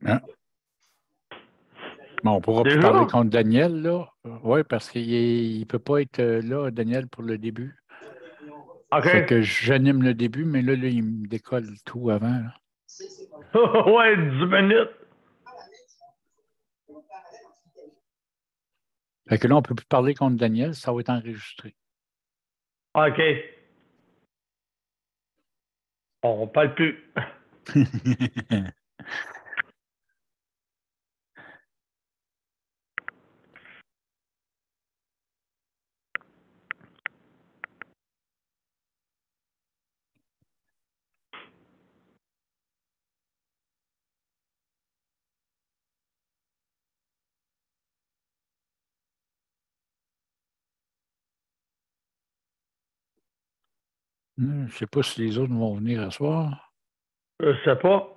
Hein? Bon, on ne pourra plus Déjà? parler contre Daniel, là. Oui, parce qu'il ne peut pas être là, Daniel, pour le début. OK. Fait que j'anime le début, mais là, il me décolle tout avant, là. Ouais, 10 minutes. Fait que là, on ne peut plus parler contre Daniel, ça va être enregistré. OK. On parle plus. Je ne sais pas si les autres vont venir ce soir. Je sais pas.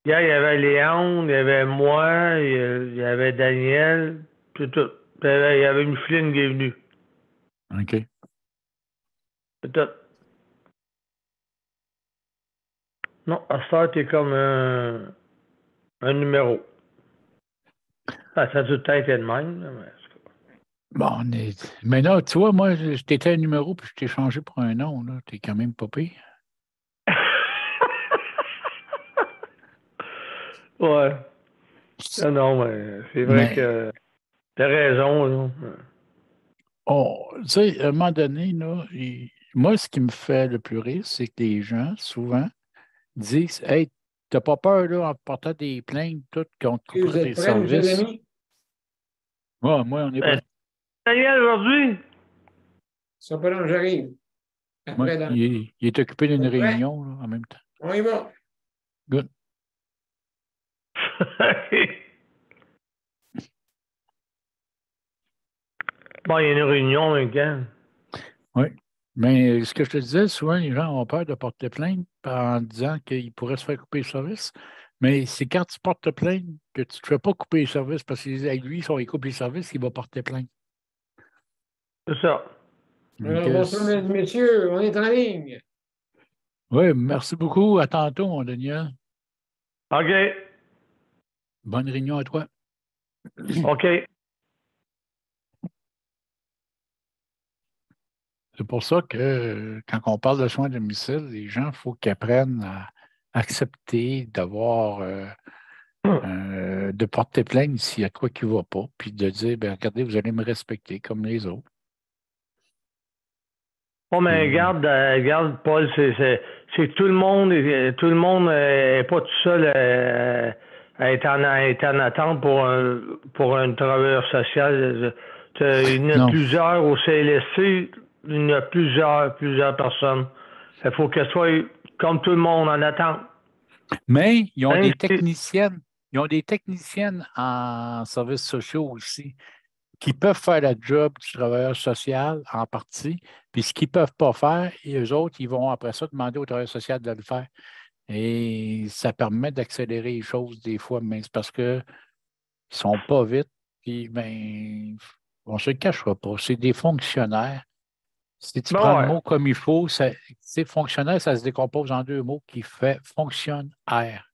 Hier, il y avait Léon, il y avait moi, il y avait Daniel, puis tout. Puis il y avait Micheline qui est venue. OK. C'est tout. Non, à ce temps, t'es comme un numéro. Ah, ça a tout le temps été de même, là, mais... Bon, mais là, tu vois, moi, je t'étais un numéro, puis je t'ai changé pour un nom, là. T'es quand même pas pire. Ouais. Ah non, mais c'est vrai Mais, que t'as raison, là. tu sais, à un moment donné, là, moi, ce qui me fait le plus rire, c'est que les gens, souvent, disent, hey, t'as pas peur, là, en portant des plaintes, tout, qu'on te Et vous coupera tes êtes prêts, mes chers services. amis? Moi, on est Euh, prêt. Daniel, aujourd'hui? Ça pas long, j'arrive. Moi, Après, dans... il est occupé d'une Vous êtes prêts? réunion, là, en même temps. On y va. Good. Bon, il y a une réunion, un gars. Oui. Mais ce que je te disais, souvent, les gens ont peur de porter plainte en disant qu'ils pourraient se faire couper le service. Mais c'est quand tu portes plainte que tu ne te fais pas couper le service parce que lui, si on lui coupe les services, il va porter plainte. C'est ça. Donc, Alors, bonsoir, mesdames, messieurs, on est en ligne. oui, merci beaucoup. À tantôt, mon Daniel. OK. Bonne réunion à toi. OK. C'est pour ça que quand on parle de soins à domicile, les gens, il faut qu'ils apprennent à accepter d'avoir de porter plainte s'il y a quoi qui ne va pas, puis de dire, ben, regardez, vous allez me respecter comme les autres. Bon, mais Et regarde, Paul, c'est que tout le monde est pas tout seul à être en attente pour un travailleur social. Il y en a non, plusieurs au CLSC, il y en a plusieurs personnes. Il faut qu'elles soient comme tout le monde en attente. mais Hein? ils ont des techniciennes en services sociaux aussi qui peuvent faire le job du travailleur social en partie, puis ce qu'ils ne peuvent pas faire, et eux autres, ils vont après ça demander au travailleur social de le faire. Et ça permet d'accélérer les choses des fois, mais c'est parce qu'ils ne sont pas vite, puis ben, on ne se le cachera pas. C'est des fonctionnaires. Si tu prends Ben le ouais. mot comme il faut, c'est fonctionnaire, ça se décompose en deux mots qui fait fonctionne air.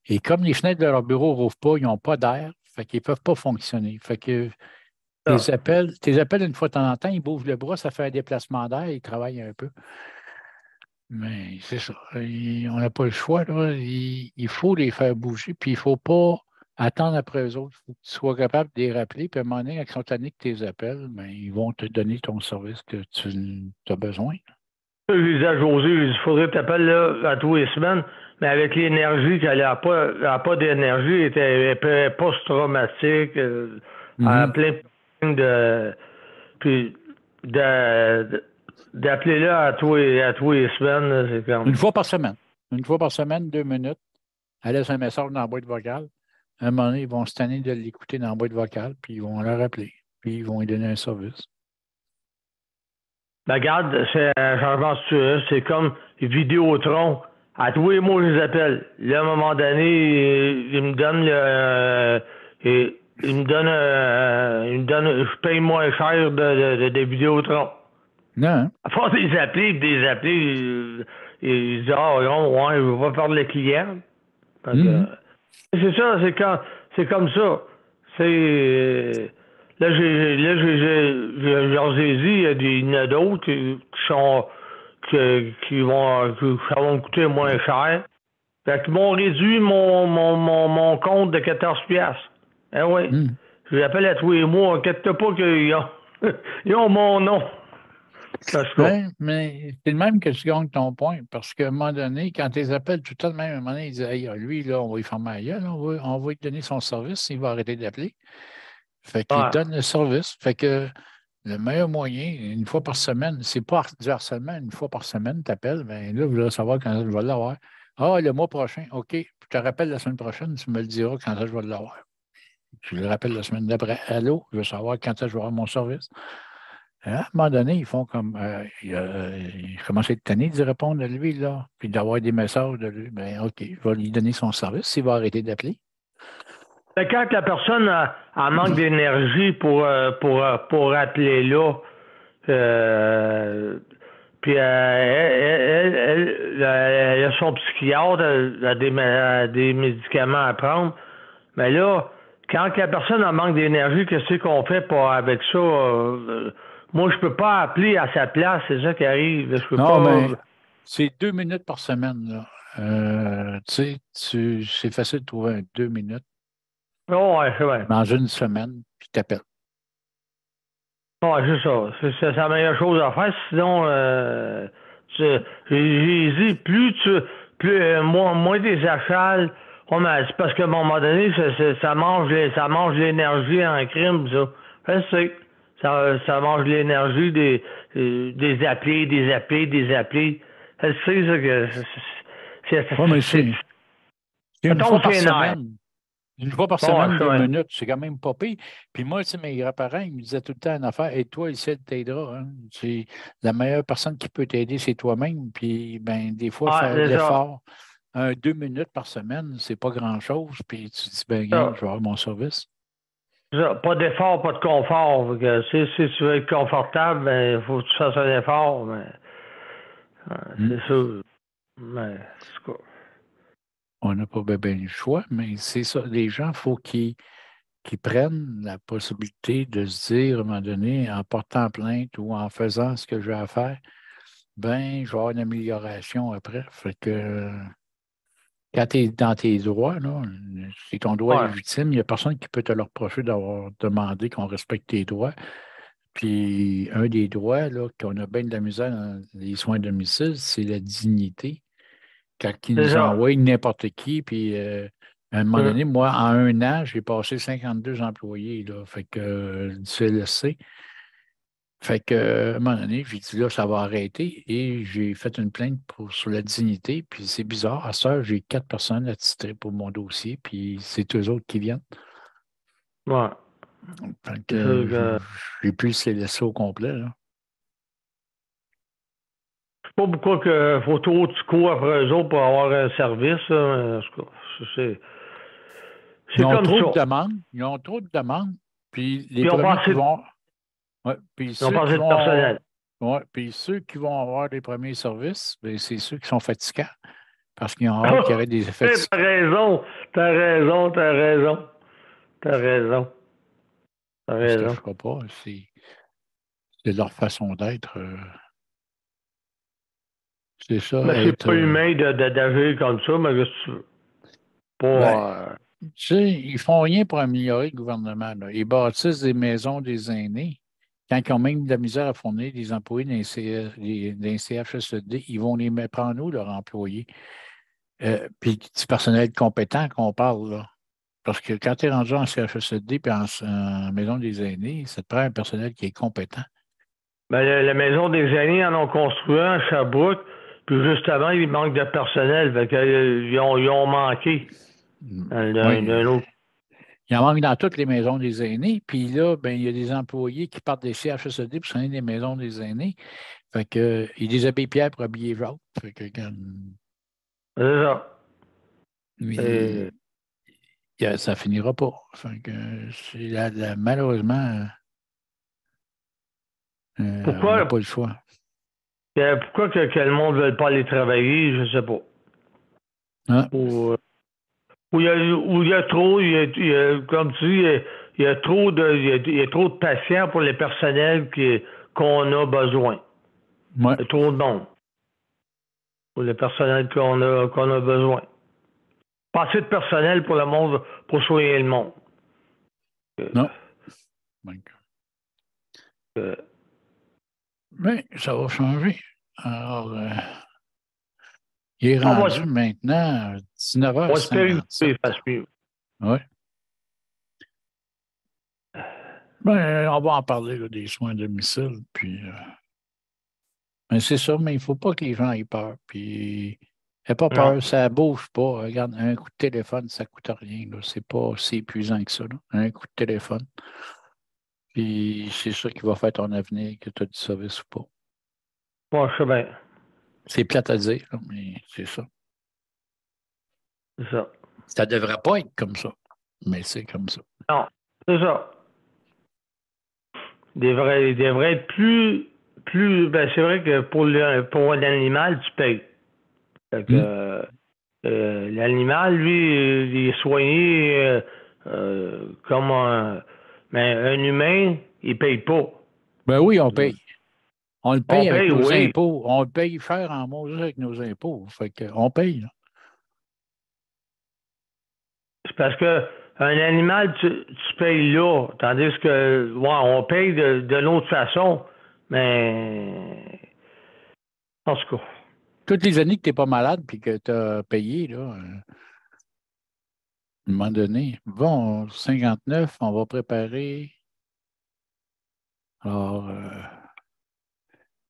Et comme les fenêtres de leur bureau ne rouvrent pas, ils n'ont pas d'air, fait qu'ils ne peuvent pas fonctionner. Fait que Ça. tes appels une fois de temps en temps, ils bougent le bras, ça fait un déplacement d'air, ils travaillent un peu. Mais c'est ça. On n'a pas le choix, là. Il faut les faire bouger, puis il ne faut pas attendre après eux autres. Il faut que tu sois capable de les rappeler, puis à un moment donné, quand ils sont tannés que tes appels, ben, ils vont te donner ton service que tu as besoin. Je disais à José, il faudrait que tu appelles là, à tous les semaines, mais avec l'énergie qu'elle n'a pas d'énergie, elle était post-traumatique, Mhm. plein de. Puis d'appeler là à tous les semaines, là, c'est Une comme. fois par semaine. Une fois par semaine, 2 minutes. Elle laisse un message dans la boîte vocale. À un moment donné, ils vont se tanner de l'écouter dans la boîte vocale, puis ils vont la rappeler. Puis ils vont lui donner un service. Ben, regarde, c'est un changement structurel, c'est comme Vidéotron. À tous les mots, je les appelle. Là, à un moment donné, il me donne il me donne, je paye moins cher de Vidéotron. Non, hein? À force de les appeler, il dit, ah, non, ouais, je veux pas perdre le client. Fait que, c'est ça, c'est comme ça. C'est, je leur ai dit, il y en a d'autres qui ça va me coûter moins cher. Fait qu'ils m'ont réduit mon compte de 14 piastres. Eh oui. Je les appelle à tous les mois. Inquiète-toi pas qu'ils ont, ils ont mon nom. Oui, mais c'est le même que tu gagnes ton point, parce qu'à un moment donné, quand tu les appelles tout le temps, même à un moment donné, ils disent hey, lui, là, on va lui fermer la gueule, on va lui donner son service, il va arrêter d'appeler. Fait qu'il Ouais. donne le service. Fait que le meilleur moyen, une fois par semaine, c'est pas du harcèlement, une fois par semaine, tu appelles, bien là, je voudrais savoir quand je vais l'avoir. Ah, le mois prochain, OK. Je te rappelle la semaine prochaine, tu me le diras quand je vais l'avoir. Je le rappelle la semaine d'après. Allô, je veux savoir quand je vais avoir mon service. À un moment donné, ils font comme. Il commence à être tanné d'y répondre à lui, là, puis d'avoir des messages de lui. Ben, OK, je vais lui donner son service s'il va arrêter d'appeler. Mais quand la personne a manque d'énergie pour appeler là, puis elle a son psychiatre, elle a des médicaments à prendre. Mais là, quand la personne a manque d'énergie, qu'est-ce qu'on fait pour, avec ça? Moi, je peux pas appeler à sa place, c'est ça qui arrive. Je peux Non, pas. mais c'est 2 minutes par semaine, là. Tu sais, c'est facile de trouver 2 minutes Oh, ouais, c'est vrai. dans une semaine, puis t'appelles. Ouais, c'est ça. C'est la meilleure chose à faire. Sinon, j'ai dit, moins des achats, oh, mais c'est parce qu'à un moment donné, ça mange l'énergie en crime, ça. Je sais. Ça mange l'énergie des appelés, des appelés, des appelés. Je sais, ça, que Oui, mais c'est ça une fois tombe par ses nerfs. semaine. Une fois par Bon, ouais, semaine, c'est deux vrai. minutes, c'est quand même pas pire. Puis moi, tu sais, mes grands-parents, ils me disaient tout le temps une affaire, et toi, ici, elle t'aidera. Hein. C'est la meilleure personne qui peut t'aider, c'est toi-même. Puis, ben, des fois, Ouais, faire de c'est ça. l'effort, 2 minutes par semaine, c'est pas grand-chose. Puis tu dis, ben, Ça. rien, je vais avoir mon service. Ça, pas d'effort, pas de confort. Fait que si tu veux être confortable, ben, il faut que tu fasses un effort. Mais, Hmm. c'est sûr. Mais, en tout cas. On n'a pas bien le choix, mais c'est ça. Les gens, il faut qu'ils prennent la possibilité de se dire, à un moment donné, en portant plainte ou en faisant ce que j'ai à faire, ben, je vais avoir une amélioration après. Fait que quand tu es dans tes droits, là, si ton droit est Ouais. légitime, il n'y a personne qui peut te le reprocher d'avoir demandé qu'on respecte tes droits. Puis un des droits là, qu'on a bien de la misère dans les soins à domicile, c'est la dignité. Quand ils C'est nous ça. envoient n'importe qui, puis à un moment Hum. donné, moi, en un an, j'ai passé 52 employés, là, fait que du CLSC. Fait que, à un moment donné, j'ai dit là, ça va arrêter et j'ai fait une plainte sur la dignité. Puis c'est bizarre, à ce heure, j'ai 4 personnes attitrées pour mon dossier, puis c'est eux autres qui viennent. Ouais. Fait C'est sûr que que. j'ai pu le laisser au complet, là. Je sais pas pourquoi que faut trop tu cours après eux autres pour avoir un service, là, mais en tout cas, c'est Ils c'est ont comme trop de ça. demandes, ils ont trop de demandes, puis les Puis on premiers qui passé, vont. Ouais, puis ils ont ceux qui passé de vont. personnel. Ouais, puis ceux qui vont avoir les premiers services, ben, c'est ceux qui sont fatigants parce qu'ils ont hâte qu'il y ait des effets. T'as raison, t'as raison, t'as raison, t'as raison, t'as Je ne se raison. cachera pas. C'est leur façon d'être. C'est Mais ça, c'est être. pas humain d'agir comme ça, mais qu'est-ce que tu veux? Ben, Pas. tu sais, ils font rien pour améliorer le gouvernement, là. Ils bâtissent des maisons des aînés. Quand ils ont même de la misère à fournir des employés d'un CHSLD, ils vont les prendre où, leurs employés? Puis du personnel compétent qu'on parle, là. Parce que quand tu es rendu en CHSLD puis en maison des aînés, ça te prend un personnel qui est compétent. Ben, la maison des aînés en ont construit un à Sherbrooke, puis justement, il manque de personnel. Fait que, ils ont manqué Oui, d'un autre. il en manque dans toutes les maisons des aînés. Puis là, ben, il y a des employés qui partent des CHSLD pour s'en des maisons des aînés. Fait que, ils déshabillent Pierre pour habiller Jacques. Fait que, C'est ça. mais, ça finira pas. Fait que, malheureusement, on n'a Pourquoi, pas le choix. Pourquoi que le monde ne veut pas aller travailler, je ne sais pas. Ah, Où il y a trop, comme tu dis, il y a trop de patients pour les personnels qu'on a besoin. ouais. Il y a trop de monde pour le personnel qu'on a besoin. Pas assez de personnel pour le monde, pour soigner le monde. Non. Donc, Euh, mais ça va changer. Alors, il est on rendu maintenant va espérer que 19h57. ça fasse mieux. Oui. Ben, on va en parler là, des soins à domicile. Puis, mais c'est ça, mais il ne faut pas que les gens aient peur. Puis, n'aie pas Non. peur, ça ne bouge pas. Regarde, un coup de téléphone, ça ne coûte rien. Ce n'est pas si épuisant que ça. Là. Un coup de téléphone. Puis, c'est ça qui va faire ton avenir, que tu as du service ou pas. Moi, je sais bien. C'est plate à dire, là, mais c'est ça. C'est ça. Ça ne devrait pas être comme ça, mais c'est comme ça. Non, c'est ça. Il devrait être ben, c'est vrai que pour un animal, tu payes. Fait que, l'animal, lui, il est soigné comme un. Mais un humain, il paye pas. Ben oui, on paye. On le On paye avec paye, nos oui. impôts. On le paye cher en mots avec nos impôts. Fait qu'on paye. Là. C'est parce que un animal, tu payes là. Tandis que, ouais, on paye de l'autre façon. Mais, en tout cas. Toutes les années que tu n'es pas malade puis que tu as payé, là, à un moment donné, bon, 59, on va préparer. Alors,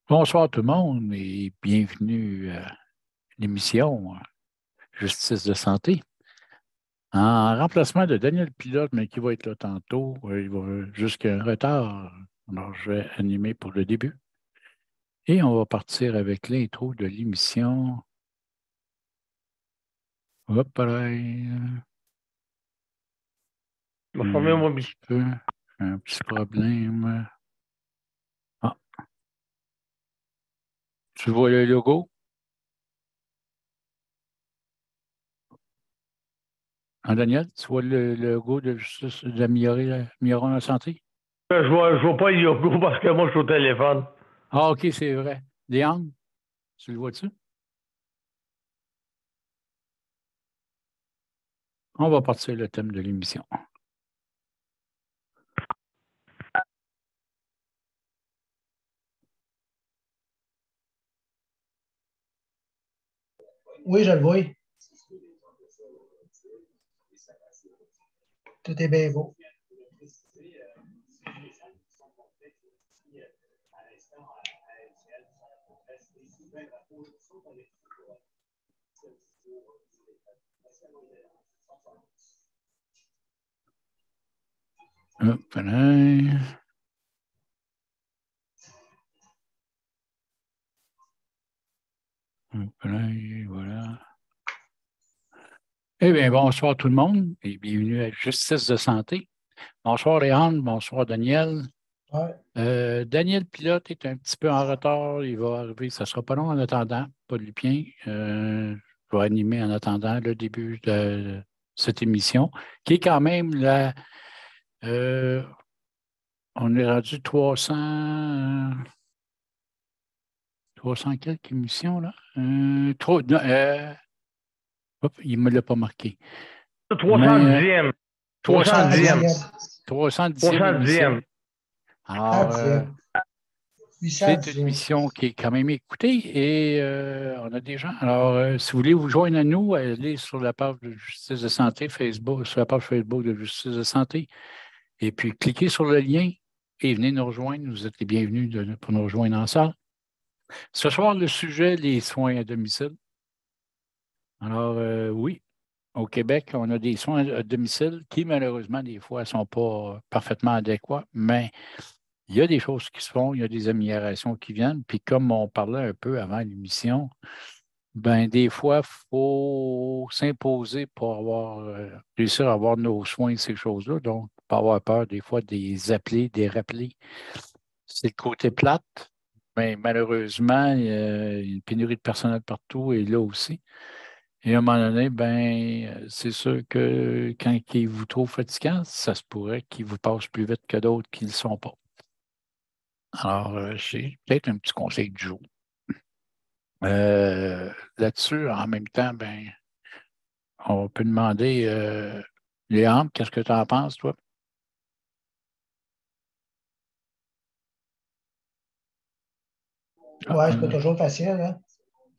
bonsoir tout le monde et bienvenue à l'émission Justice de santé. En remplacement de Daniel Pilote, mais qui va être là tantôt, il va jusqu'à un retard. Alors, je vais animer pour le début. Et on va partir avec l'intro de l'émission. Hop là. Je vais fermer mon Petit peu. Un petit problème. Ah, tu vois le logo? Hein, Daniel, tu vois le logo de justice d'améliorer la santé? Je vois pas le yoga parce que moi, je suis au téléphone. Ah, OK, c'est vrai. Léon, tu le vois-tu? On va partir le thème de l'émission. Oui, je le vois. Tout est bien beau. Hop là. Hop là, voilà. Eh bien, bonsoir tout le monde et bienvenue à Justice de santé. Bonsoir Léon, bonsoir Daniel. Ouais. Daniel Pilote est un petit peu en retard. Il va arriver, ça ne sera pas long en attendant, pas de lupien. Je vais animer en attendant le début de cette émission, qui est quand même la. On est rendu 300 quelques émissions, là. Hop, il ne me l'a pas marqué. Mais 310e. 310e. 310e. 310e émission. 310e. Alors, 800e. c'est une mission qui est quand même écoutée et on a des gens. Alors, si vous voulez vous joindre à nous, allez sur la page de Justice de santé Facebook, sur la page Facebook de Justice de santé, et puis cliquez sur le lien et venez nous rejoindre. Vous êtes les bienvenus pour nous rejoindre en salle. Ce soir, le sujet, les soins à domicile. Alors, oui, au Québec, on a des soins à domicile qui, malheureusement, des fois, ne sont pas parfaitement adéquats, mais il y a des choses qui se font, il y a des améliorations qui viennent. Puis comme on parlait un peu avant l'émission, ben des fois, il faut s'imposer pour réussir à avoir nos soins, ces choses-là. Donc, pas avoir peur des fois de les appeler, de les rappeler. C'est le côté plate, Mais malheureusement, il y a une pénurie de personnel partout et là aussi. Et à un moment donné, ben, c'est sûr que quand ils vous trouvent fatigant, ça se pourrait qu'ils vous passent plus vite que d'autres qui ne le sont pas. Alors, c'est peut-être un petit conseil du jour. Là-dessus, en même temps, ben, on peut demander, Léandre, qu'est-ce que tu en penses, toi? Ah, Ouais, c'est pas toujours facile, hein?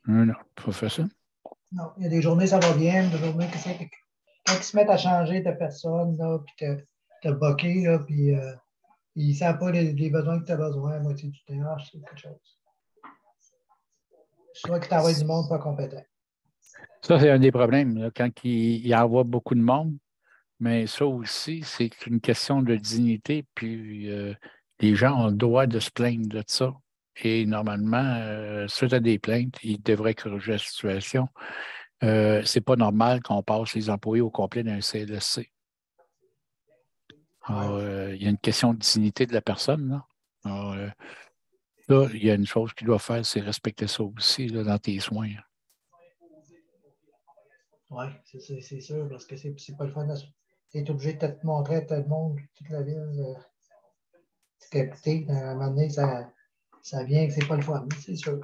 non, pas fait ça. Non, il y a des journées, ça va bien, des journées quand ils se mettent à changer de personne, là, puis te boquer, là, puis ils ne savent pas les besoins que tu as besoin à moitié du temps, c'est quelque chose. Soit que tu envoies du monde pas compétent. Ça, c'est un des problèmes, là, quand il envoie beaucoup de monde. Mais ça aussi, c'est une question de dignité, puis les gens ont le droit de se plaindre de ça. Et normalement, suite à des plaintes, ils devraient corriger la situation. C'est pas normal qu'on passe les employés au complet d'un CLSC. Alors, Ouais. il y a une question de dignité de la personne, là. Alors, là, il y a une chose qu'il doit faire, c'est respecter ça aussi là, dans tes soins. Oui, c'est sûr, parce que c'est pas le fun. Tu es obligé de te montrer à tout le monde, toute la ville, capté. À un moment donné, ça vient que c'est pas le fun, c'est sûr.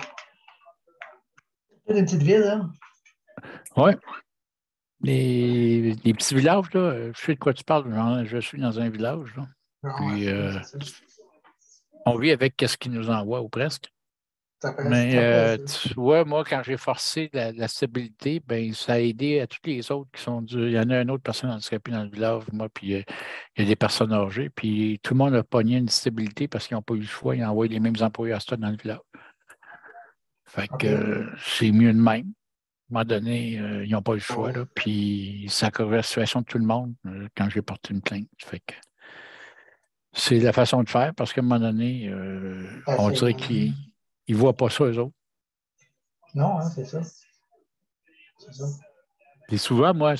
C'est une petite ville, hein? Oui, les petits villages, là, je sais de quoi tu parles. Je suis dans un village, là. Ah Puis, ouais, c'est ça. on vit avec ce qu'ils nous envoient ou presque. Mais Ça presse, ça. tu vois, moi, quand j'ai forcé la stabilité, ben, ça a aidé à tous les autres qui sont Il y en a une autre personne handicapée dans le village, moi, puis il y a des personnes âgées, puis tout le monde a pogné une stabilité parce qu'ils n'ont pas eu le choix, ils ont envoyé les mêmes employés à ça dans le village. Fait que OK. c'est mieux de même. À un moment donné, ils n'ont pas eu le choix, Ouais. là, puis ça a corrigé la situation de tout le monde quand j'ai porté une plainte. Fait que c'est la façon de faire parce qu'à un moment donné, on Facile. dirait qu'ils ne voient pas ça, eux autres. Non, hein, c'est ça. C'est ça. Puis souvent, moi,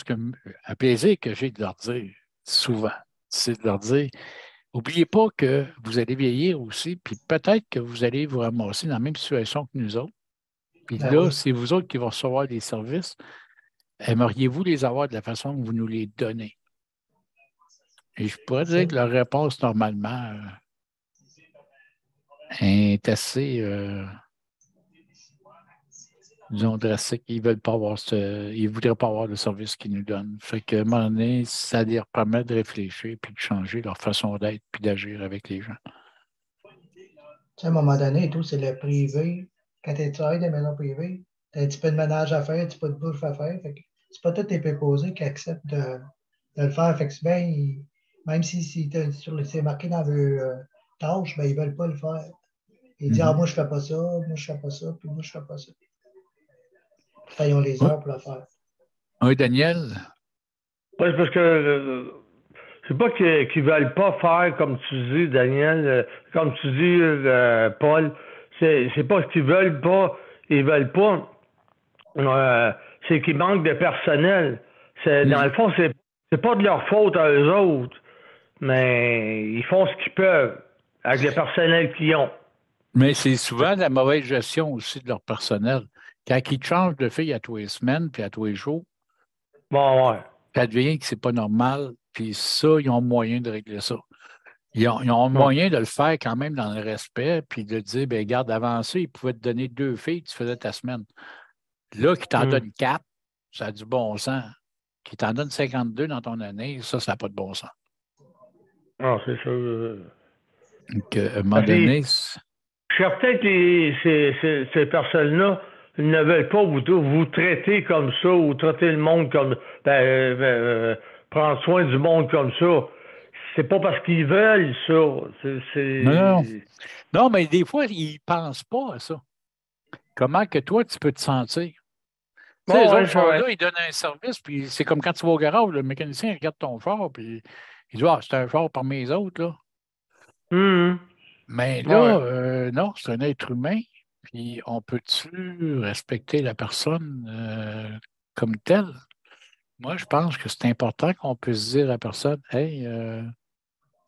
un plaisir que j'ai de leur dire, souvent, c'est de leur dire, n'oubliez pas que vous allez vieillir aussi, puis peut-être que vous allez vous ramasser dans la même situation que nous autres. Puis Ben là, oui. c'est vous autres qui vont recevoir des services. Aimeriez-vous les avoir de la façon que vous nous les donnez? Et je pourrais C'est dire ça. que leur réponse, normalement, est assez, disons, drastique. Ils veulent pas avoir ils voudraient pas avoir le service qu'ils nous donnent. Fait qu'à un moment donné, ça leur permet de réfléchir puis de changer leur façon d'être puis d'agir avec les gens. Tu sais, à un moment donné, et tout, c'est le privé. Quand tu travailles dans les maisons privées, tu as un petit peu de ménage à faire, un petit peu de bouffe à faire. Fait que c'est pas tous tes préposés qui acceptent de le faire. Fait que c'est bien, même si c'est marqué dans le tâche, ben, ils ne veulent pas le faire. Ils disent, ah, Mhm. moi, je fais pas ça, moi, je fais pas ça, puis moi, je fais pas ça. Pourtant, ils ont les Oui, heures pour le faire. oui, Daniel. Oui, c'est parce que c'est pas qu'ils veulent pas faire comme tu dis, Daniel, comme tu dis, Paul. C'est pas ce qu'ils veulent pas. Ils veulent pas. euh, c'est qu'il manque de personnel. Dans le fond, c'est pas de leur faute à eux autres, mais ils font ce qu'ils peuvent avec le personnel qu'ils ont. Mais c'est souvent la mauvaise gestion aussi de leur personnel. Quand ils changent de fille à tous les semaines puis à tous les jours, Bon, ouais. ça devient que c'est pas normal. Puis ça, ils ont moyen de régler ça. Ils ont Ouais. moyen de le faire quand même dans le respect, puis de dire, ben garde, avancé, ils pouvaient te donner 2 filles, tu faisais ta semaine. Là, qui t'en Hum. donne 4, ça a du bon sens. Qui t'en donne 52 dans ton année, ça n'a pas de bon sens. Ah, c'est sûr. Donc, à un moment Parce que donné, je suis certain que ces personnes-là ne veulent pas vous traiter comme ça ou traiter le monde comme prendre soin du monde comme ça. C'est pas parce qu'ils veulent ça. non, non, non, mais des fois, ils ne pensent pas à ça. Comment que toi, tu peux te sentir? Tu sais, les Bon, ouais, autres c'est sont vrai. là, ils donnent un service, puis c'est comme quand tu vas au garage, le mécanicien il regarde ton char, puis il dit, ah, c'est un char parmi les autres, là. Hum. Mais Ouais. là, non, c'est un être humain, puis on peut-tu respecter la personne comme telle? Moi, je pense que c'est important qu'on puisse dire à la personne, hey,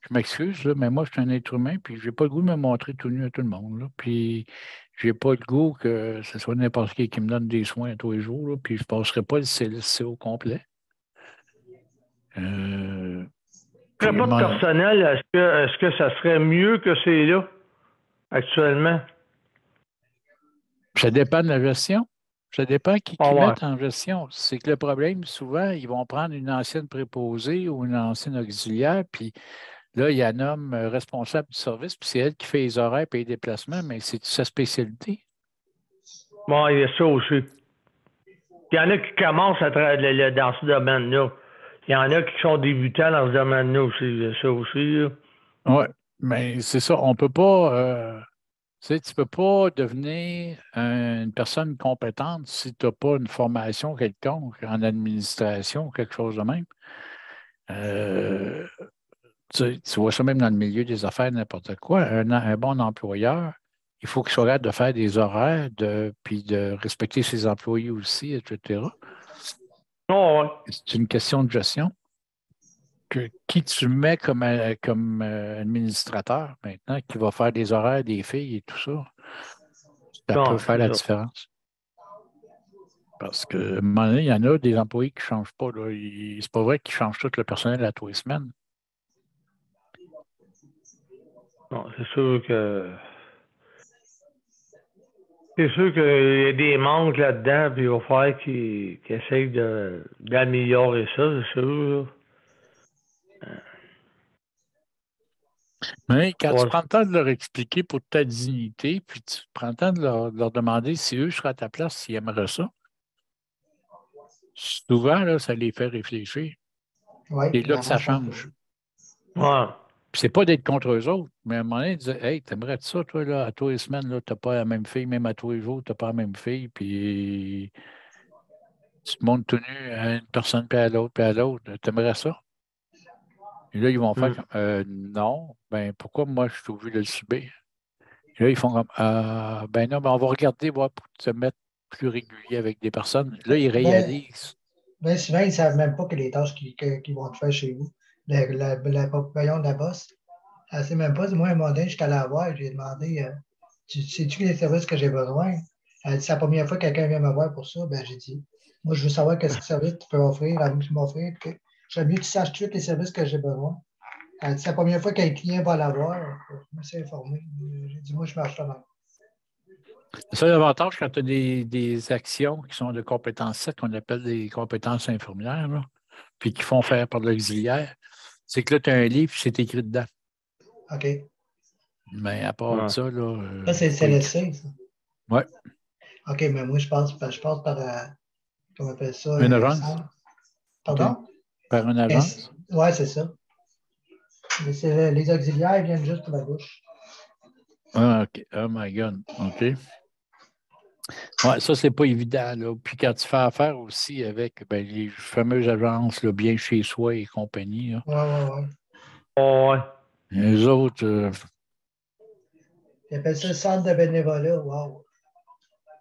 Je m'excuse, là, mais moi, je suis un être humain, puis j'ai pas le goût de me montrer tout nu à tout le monde, là. Puis j'ai pas le goût que ce soit n'importe qui me donne des soins tous les jours, là, puis je passerai pas le CLSC au complet. Puis, Pas de personnel, est-ce que ça serait mieux que c'est là, actuellement? ça dépend de la gestion. Ça dépend qui Ah ouais. mettent en gestion. C'est que le problème, souvent, ils vont prendre une ancienne préposée ou une ancienne auxiliaire, puis là, il y a un homme responsable du service, puis c'est elle qui fait les horaires et les déplacements, mais c'est sa spécialité. Bon, il y a ça aussi. Il y en a qui commencent dans ce domaine-là. Il y en a qui sont débutants dans ce domaine-là aussi. Il y a ça aussi, là. Oui, mais c'est ça. On peut pas. Tu sais, tu peux pas devenir une personne compétente si tu n'as pas une formation quelconque en administration ou quelque chose de même. Euh, tu vois ça même dans le milieu des affaires, n'importe quoi. Un bon employeur, il faut qu'il soit capable de faire des horaires, puis de respecter ses employés aussi, etc. Oh, ouais. C'est une question de gestion. Qui tu mets comme administrateur maintenant, qui va faire des horaires des filles et tout ça, ça peut Non, faire c'est la ça. différence. Parce que, à un moment donné, il y en a des employés qui ne changent pas. Là. C'est pas vrai qu'ils changent tout le personnel à tous les semaines. Non, c'est sûr que. C'est sûr qu'il y a des manques là-dedans, puis il va falloir qu'ils essayent d'améliorer ça, c'est sûr. Mais quand tu Ouais. prends le temps de leur expliquer pour ta dignité, puis tu prends le temps de leur demander si eux seraient à ta place, s'ils aimeraient ça, souvent, là, ça les fait réfléchir. Oui, C'est là que clairement, ça je pense que change. oui. Ouais. Puis c'est pas d'être contre eux autres, mais à un moment donné, ils disaient hey, t'aimerais ça, toi, là, à tous les semaines, là, t'as pas la même fille, même à tous les jours, t'as pas la même fille, puis tu te montres tout nu à une personne, puis à l'autre, t'aimerais ça? Et là, ils vont faire Mm. comme non, ben pourquoi moi je suis obligé de le subir? Et là, ils font comme ben non, ben on va regarder voir pour te mettre plus régulier avec des personnes. Là, ils Ben, réalisent. ben souvent, ils ne savent même pas que les tâches qu'ils vont te faire chez vous. Voyons, la boss, elle ne sait même pas. Moi, un moment donné, j'étais allé la voir, j'ai demandé sais-tu les services que j'ai besoin? Elle dit c'est la première fois que quelqu'un vient me voir pour ça. Ben, j'ai dit moi, je veux savoir quel service tu peux offrir, à m'offrir. J'aime mieux que tu saches tous les services que j'ai besoin. Elle dit c'est la première fois qu'un client va la voir. Je me suis informé. J'ai dit moi, je marche là-bas. C'est ça l'avantage quand tu as des actions qui sont de compétences 7, qu'on appelle des compétences infirmières, là, puis qui font faire par l'auxiliaire, c'est que là, tu as un livre, puis c'est écrit dedans. OK. Mais à part de Ouais. ça, là, Ça, c'est le c'est pas écrit. CLSC, ça. Oui, OK, mais moi, je passe par, comment on appelle ça, une un agence. centre. OK. Pardon? Par une agence. Oui, c'est ça. Les auxiliaires viennent juste pour la bouche. Ah, OK. Oh my God. OK. Ouais, ça, c'est pas évident, là. Puis quand tu fais affaire aussi avec ben, les fameuses agences, là, Bien chez soi et compagnie, là, Oui, oui, oui. Oh, ouais. les autres, Ils appellent ça le centre de bénévolat. Wow.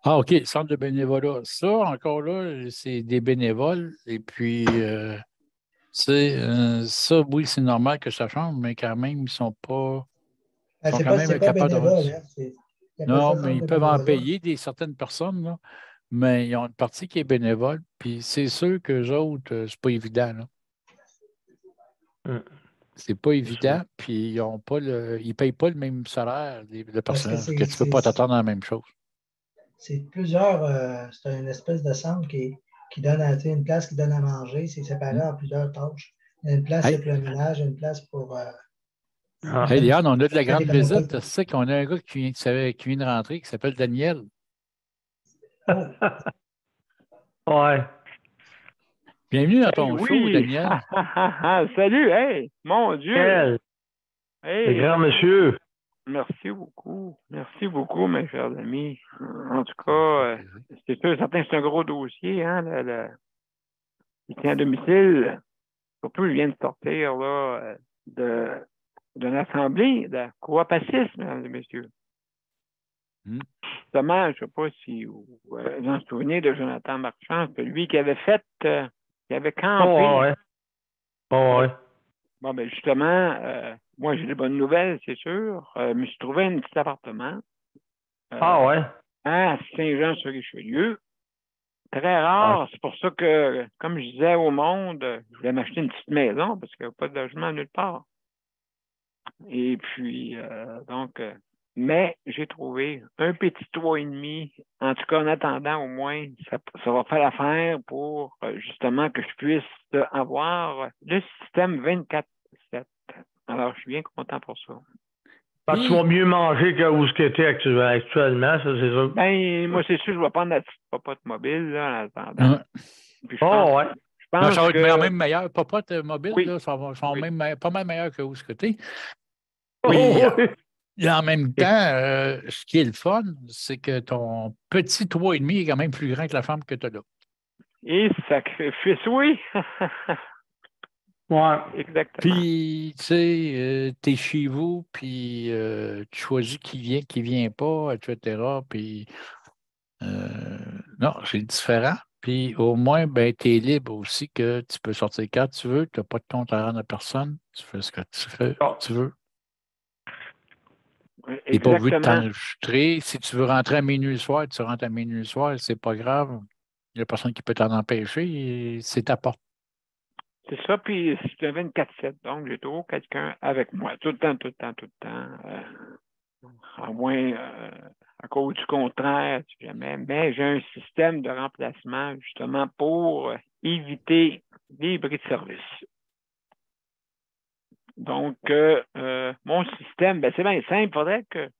ah, OK, centre de bénévolat. Ça, encore là, c'est des bénévoles. Et puis, ça, oui, c'est normal que ça change, mais quand même, ils sont quand C'est même pas capables de. bénévole, hein. Ils appellent Non, ça mais centre ils de peuvent en bénévolat. payer certaines personnes, là, mais ils ont une partie qui est bénévole. Puis c'est sûr qu'eux autres, c'est pas évident, là. Mm. C'est pas C'est sûr. évident, puis ils payent pas le même salaire, le Parce que personnel. Fait que tu peux pas t'attendre à la même chose. c'est plusieurs, c'est une espèce de centre qui donne tu sais, une place qui donne à manger. C'est séparé Hmm. en plusieurs tâches. Il y a une place Hey, c'est pour le ménage, une place pour Ah. hey, Léon, on a de la faire des grande bénévoles. visite. C'est ça qu'on a un gars qui vient de rentrer, qui s'appelle Daniel. Oh, Ouais. Bienvenue dans Hey, ton show, oui! Daniel. Salut! Hey! Mon Dieu! Quel? Le Hey! grand monsieur. Merci beaucoup. Merci beaucoup, mes chers amis. En tout cas, Ça me fait plaisir. c'est sûr, certain que c'est un gros dossier, hein, il tient à domicile. Surtout, il vient de sortir, là, d'une assemblée de coopaciste, mesdames et messieurs. Hmm. Justement, je ne sais pas si vous vous en souvenez de Jonathan Marchand, c'est lui qui avait fait, qui avait campé. Oh, ouais. Oh, ouais. Bon, ben justement, moi, j'ai des bonnes nouvelles, c'est sûr. Je me suis trouvé un petit appartement Ah ouais. à Saint-Jean-sur-Richelieu. Très Ah, rare. C'est pour ça que, comme je disais au monde, je voulais m'acheter une petite maison parce qu'il n'y a pas de logement nulle part. Et puis, mais j'ai trouvé un petit toit et demi. En tout cas, en attendant, au moins, ça va faire l'affaire pour justement que je puisse avoir le système 24/7. Alors, je suis bien content pour ça. tu vas mieux manger que où ce que tu es actuellement, ça, c'est sûr. Ben, moi, c'est sûr, je vais prendre la petite popote mobile, là, en attendant. Ouais. Puis Oh, ouais. je Non, pense ça va être que, même meilleur. Popote mobile, oui, là, sont oui, même pas mal meilleurs que où ce que t'es. Puis, Oh, oui. et en même temps, ce qui est le fun, c'est que ton petit 3,5 est quand même plus grand que la chambre que tu as là. et sacrifice, oui. Ouais. Exactement. Puis, tu sais, tu es chez vous, puis tu choisis qui vient pas, etc. Puis, non, c'est différent. Puis, au moins, ben, tu es libre aussi que tu peux sortir quand tu veux. Tu n'as pas de compte à rendre à personne. Tu fais ce que tu fais, Ah, tu veux. Tu n'es pas obligé de Exactement. t'enregistrer. Si tu veux rentrer à minuit le soir, tu rentres à minuit le soir, c'est pas grave. Il n'y a personne qui peut t'en empêcher. Et c'est ta porte. C'est ça, puis c'est un 24/7, donc j'ai toujours quelqu'un avec moi, tout le temps, tout le temps, tout le temps. À moins, à cause du contraire, si jamais. Mais j'ai un système de remplacement, justement, pour éviter les bris de service. Donc, mon système, ben, c'est bien simple.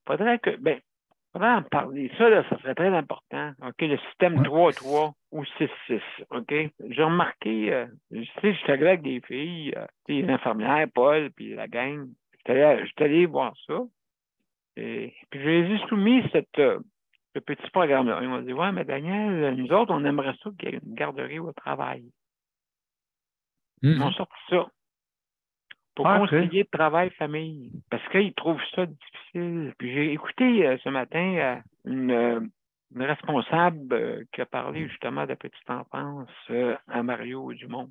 Faudrait en parler. Ça, là, ça serait très important. OK, le système Ouais. 3-3 ou 6-6. OK? J'ai remarqué, je sais, je suis allé avec des filles, les infirmières, Paul, puis la gang. J'étais allé voir ça. Et puis, je les ai soumis ce petit programme-là. Ils m'ont dit, ouais, mais Daniel, nous autres, on aimerait ça qu'il y ait une garderie au travail. Ils m'ont Mhm. sorti ça pour ah, ok. concilier travail-famille, parce qu'ils trouvent ça difficile. Puis j'ai écouté ce matin une responsable qui a parlé justement de la petite enfance à Mario Dumont.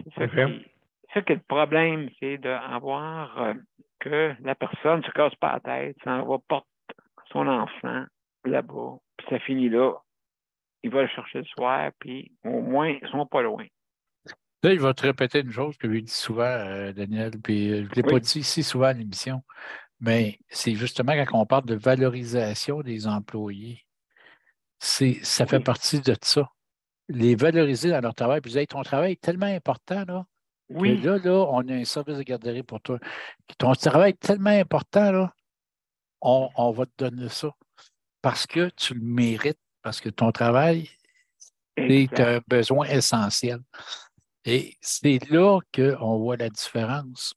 C'est ça OK. c'est ça qui est le problème, c'est d'avoir que la personne ne se casse pas la tête, s'en va porter son enfant là-bas, puis ça finit là. Il va le chercher le soir, puis au moins, ils sont pas loin. Là, je vais te répéter une chose que je dis souvent, Daniel, puis je ne l'ai pas Oui, dit si souvent à l'émission, mais c'est justement quand on parle de valorisation des employés, ça fait oui, partie de ça. Les valoriser dans leur travail, puis dire, hey, ton travail est tellement important, là, que oui, là, on a un service de garderie pour toi. Puis ton travail est tellement important, là, on va te donner ça parce que tu le mérites, parce que ton travail est exact. un besoin essentiel. Et c'est là qu'on voit la différence.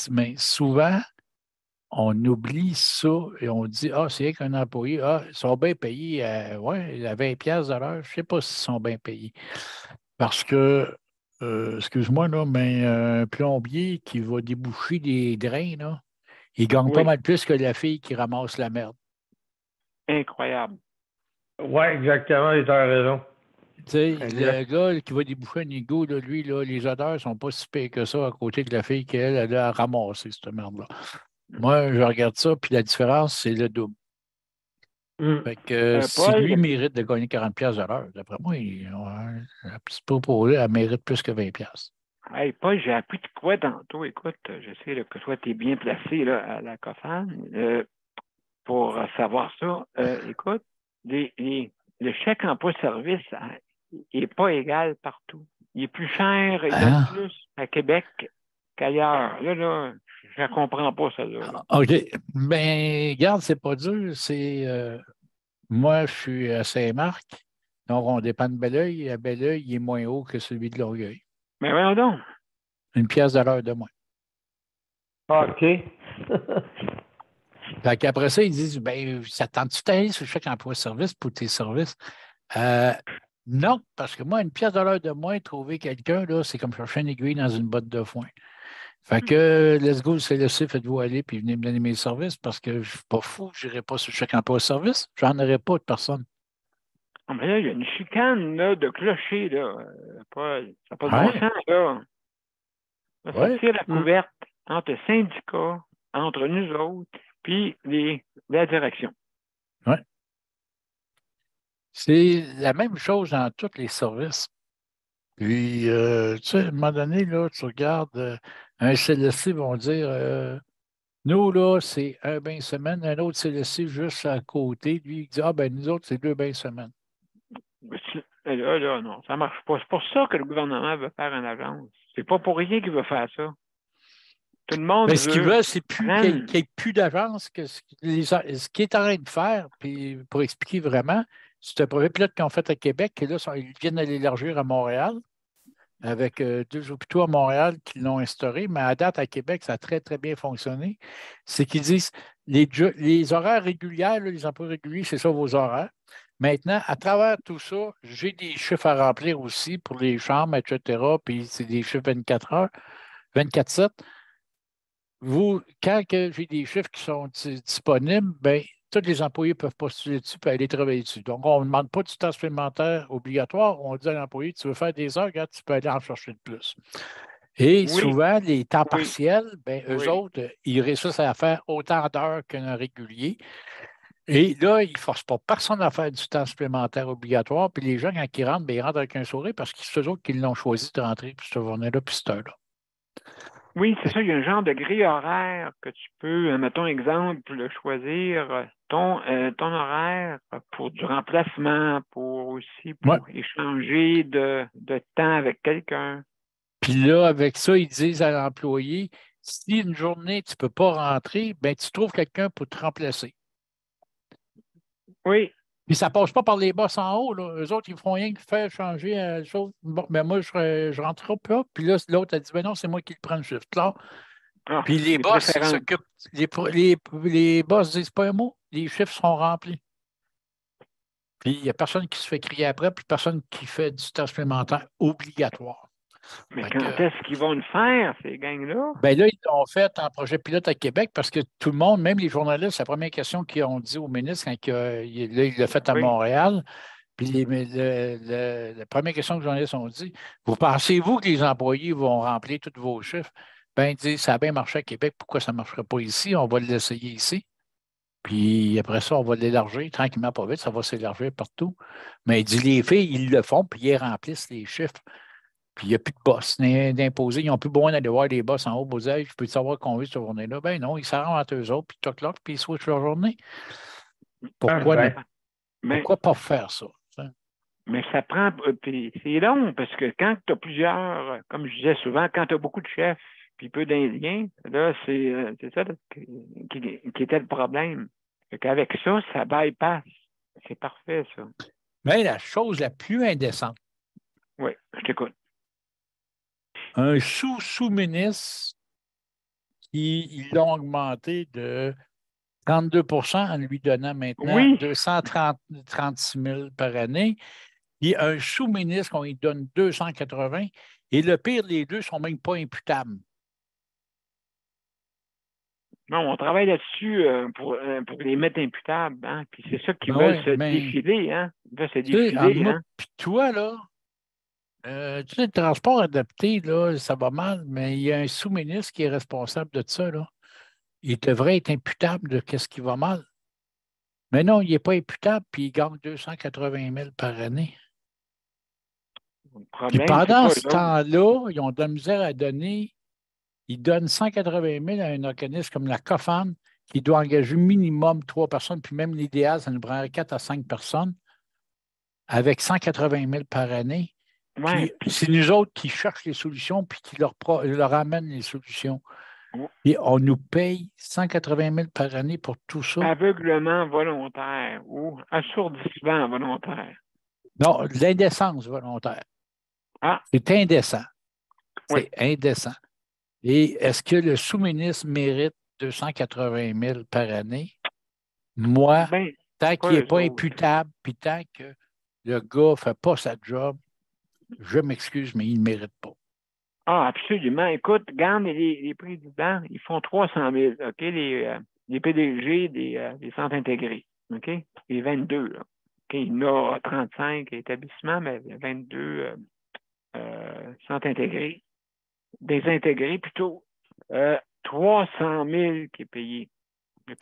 Mais souvent, on oublie ça et on dit, ah, c'est vrai qu'un employé, ah, ils sont bien payés ouais, à 20 pièces de l'heure. Je ne sais pas s'ils sont bien payés. Parce que, excuse-moi, là, mais un plombier qui va déboucher des drains, là, il gagne pas Oui, mal plus que la fille qui ramasse la merde. incroyable. Ouais, exactement, tu as raison. Tu sais, le Exact. gars qui va déboucher un égout, là, lui, là, les odeurs sont pas si pires que ça à côté de la fille qu'elle elle a ramassé, cette merde-là. Moi, je regarde ça, puis la différence, c'est le double. Hmm. Fait que si lui Paul, mérite de gagner 40 pièces de l'heure, d'après moi, la petite proposée, elle mérite plus que 20 pièces. hey, Paul, j'ai appris de quoi tantôt. Écoute, je sais là, que toi, tu es bien placé là, à la COFAN pour savoir ça. Écoute, le chèque emploi-service n'est pas égal partout. Il est plus cher, il donne Hein? plus à Québec qu'ailleurs. Là, je ne comprends pas ça. Là. OK. Ben, regarde, c'est pas dur. Moi, je suis à Saint-Marc, donc on dépend de Belleuil. À Belleuil, il est moins haut que celui de Longueuil. Mais voyons donc. Une pièce de l'heure de moins. Ah, OK. Fait qu'après ça, ils disent, ben, ça tente-tu d'aller sur chaque emploi-service pour tes services? Euh, non, parce que moi, une pièce de l'heure de moins, trouver quelqu'un, là, c'est comme chercher une aiguille dans une botte de foin. Fait que, let's go, c'est laissé, faites-vous aller, puis venez me donner mes services, parce que je ne suis pas fou, je n'irai pas sur chaque emploi-service. J'en aurai pas de personne. Ah, mais là, il y a une chicane là, de clocher. Là. Paul. Ça n'a pas de bon Ouais. sens. Là. de Ouais. sortir la couverte entre le syndicat, entre nous autres, puis la direction. Oui. C'est la même chose dans tous les services. Puis, tu sais, à un moment donné, là, tu regardes, un CLSC vont dire, nous, là, c'est un bain semaine, un autre CLSC juste à côté, lui, il dit, ah, ben, nous autres, c'est 2 bains semaine. Là, non, ça ne marche pas. C'est pour ça que le gouvernement veut faire une agence. C'est pas pour rien qu'il veut faire ça. Tout le monde Mais ce qu'ils veut veulent, c'est plus qu'il prendre. n'y ait plus d'agence que ce qu'il est en train de faire, puis pour expliquer vraiment, c'est un projet pilote qu'ils ont fait à Québec, et là, ils viennent de l'élargir à Montréal, avec 2 hôpitaux à Montréal qui l'ont instauré, mais à date, à Québec, ça a très, très bien fonctionné. C'est qu'ils disent, les horaires réguliers, là, les emplois réguliers, c'est ça vos horaires. Maintenant, à travers tout ça, j'ai des chiffres à remplir aussi pour les chambres, etc., puis c'est des chiffres 24 heures, 24/7. Vous, quand j'ai des chiffres qui sont disponibles, bien, tous les employés peuvent postuler dessus et aller travailler dessus. Donc, on ne demande pas du temps supplémentaire obligatoire. On dit à l'employé, tu veux faire des heures, regarde, tu peux aller en chercher de plus. Et Oui, souvent, les temps oui, partiels, bien, eux oui. autres, ils réussissent à faire autant d'heures qu'un régulier. Et là, ils ne forcent pas personne à faire du temps supplémentaire obligatoire. Puis les gens, quand ils rentrent, bien, ils rentrent avec un sourire parce que c'est eux autres qui l'ont choisi de rentrer, puis cette journée-là, puis cette heure-là. Oui, c'est ça. Il y a un genre de grille horaire que tu peux, mettons exemple, le choisir ton horaire pour du remplacement, pour Ouais. échanger de temps avec quelqu'un. Puis là, avec ça, ils disent à l'employé, si une journée, tu ne peux pas rentrer, ben, tu trouves quelqu'un pour te remplacer. Oui, Puis ça ne passe pas par les boss en haut. Là. Eux autres, ils ne font rien que faire changer la chose. Bon, ben moi, je ne rentrerai pas. Puis là, l'autre a dit, ben non, c'est moi qui le prends le shift. Là. ah, Puis les les boss, ils préférences. s'occupent. Les boss disent pas un mot. Les chiffres sont remplis. Puis il n'y a personne qui se fait crier après, puis personne qui fait du temps supplémentaire obligatoire. Mais Fait quand que, est-ce qu'ils vont le faire, ces gangs-là? ben là, ils l'ont fait en projet pilote à Québec parce que tout le monde, même les journalistes, la première question qu'ils ont dit au ministre quand il l'a fait à Oui. Montréal, puis la première question que les journalistes ont dit, vous pensez-vous que les employés vont remplir tous vos chiffres? Ben, ils disent, ça a bien marché à Québec, pourquoi ça ne marcherait pas ici? On va l'essayer ici. Puis après ça, on va l'élargir tranquillement, pas vite, ça va s'élargir partout. Mais il dit, les filles, ils le font, puis ils remplissent les chiffres. Puis il n'y a plus de boss d'imposer. Ils n'ont plus besoin d'aller voir les boss en haut. Vous dire, je peux savoir combien cette journée-là? Ben non, ils s'arrangent entre eux autres, puis toc-toc, puis ils switchent leur journée. Ah, Pourquoi, ben, Mais, pourquoi pas faire ça? mais ça prend. Puis c'est long, parce que quand tu as plusieurs, comme je disais souvent, quand tu as beaucoup de chefs, puis peu d'Indiens, là, c'est ça là, qui était le problème. Fait qu'avec ça, ça bypass. C'est parfait, ça. Mais la chose la plus indécente, Oui, je t'écoute. un sous-ministre ils l'ont augmenté de 32 en lui donnant maintenant Oui, 236 000 par année. Puis un sous-ministre, on lui donne 280. Et le pire, les deux ne sont même pas imputables. non, on travaille là-dessus pour les mettre imputables, hein. Puis c'est ça qu'ils Ben veulent oui, se mais défiler, hein. Ils veulent se tu sais, entre défiler, moi hein. puis toi, là, tu sais, le transport adapté, là, ça va mal, mais il y a un sous-ministre qui est responsable de ça, là. Il devrait être imputable de ce qui va mal. Mais non, il n'est pas imputable, puis il gagne 280 000 par année. Le Puis problème, c'est pendant pas ce eux autres. temps-là, ils ont de la misère à donner. Ils donnent 180 000 à un organisme comme la COFAN, qui doit engager minimum 3 personnes, puis même l'idéal, ça nous prendrait 4 à 5 personnes, avec 180 000 par année. Ouais, Puis c'est nous autres qui cherchent les solutions, puis qui leur amènent les solutions. Et on nous paye 180 000 par année pour tout ça. aveuglement volontaire ou assourdissement volontaire. Non, de l'indécence volontaire. Ah, C'est indécent. oui. C'est indécent. Et est-ce que le sous-ministre mérite 280 000 par année? Moi, Ben, tant pas qu'il n'est eux pas autres. imputable, puis tant que le gars ne fait pas sa job, je m'excuse, mais il ne mérite pas. Ah, absolument. Écoute, regarde, les présidents, ils font 300 000, OK? Les PDG des centres intégrés, OK? Les 22, là. OK? Il y en a 35 établissements, mais 22 centres intégrés. désintégré, plutôt 300 000 qui est payé.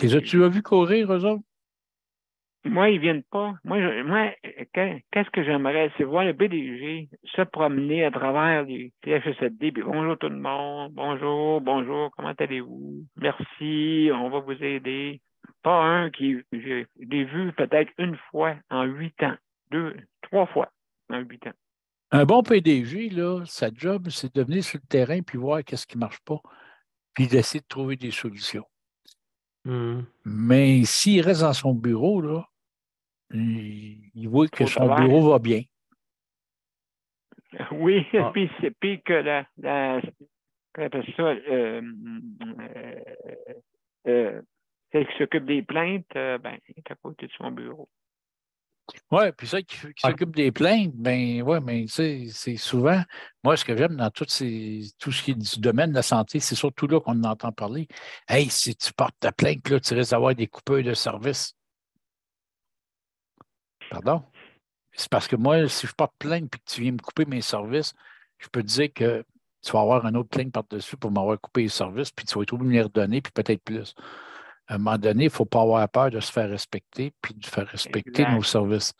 Les as-tu vu courir, eux autres? Moi, ils viennent pas. Moi, qu'est-ce que j'aimerais, c'est voir le PDG se promener à travers les CHSLD, puis bonjour tout le monde, bonjour, comment allez-vous? Merci, on va vous aider. Pas un qui, je l'ai vu peut-être une fois en 8 ans, 3 fois en 8 ans. Un bon PDG, là, sa job, c'est de venir sur le terrain puis voir qu'est-ce qui ne marche pas, puis d'essayer de trouver des solutions. Mais s'il reste dans son bureau, là, il voit que son bureau va bien. Oui, puis que celle qui s'occupe des plaintes, il est à côté de son bureau. Oui, puis ça qui s'occupe des plaintes, ben oui, mais tu sais, c'est souvent, moi, ce que j'aime dans tout ce qui est du domaine de la santé, c'est surtout là qu'on entend parler. Hey, si tu portes ta plainte, là, tu risques d'avoir des coupeurs de service. Pardon? C'est parce que moi, si je porte plainte et que tu viens me couper mes services, je peux te dire que tu vas avoir une autre plainte par-dessus pour m'avoir coupé les services, puis tu vas être obligé de me les redonner, puis peut-être plus. À un moment donné, il ne faut pas avoir peur de se faire respecter, puis de faire respecter nos services.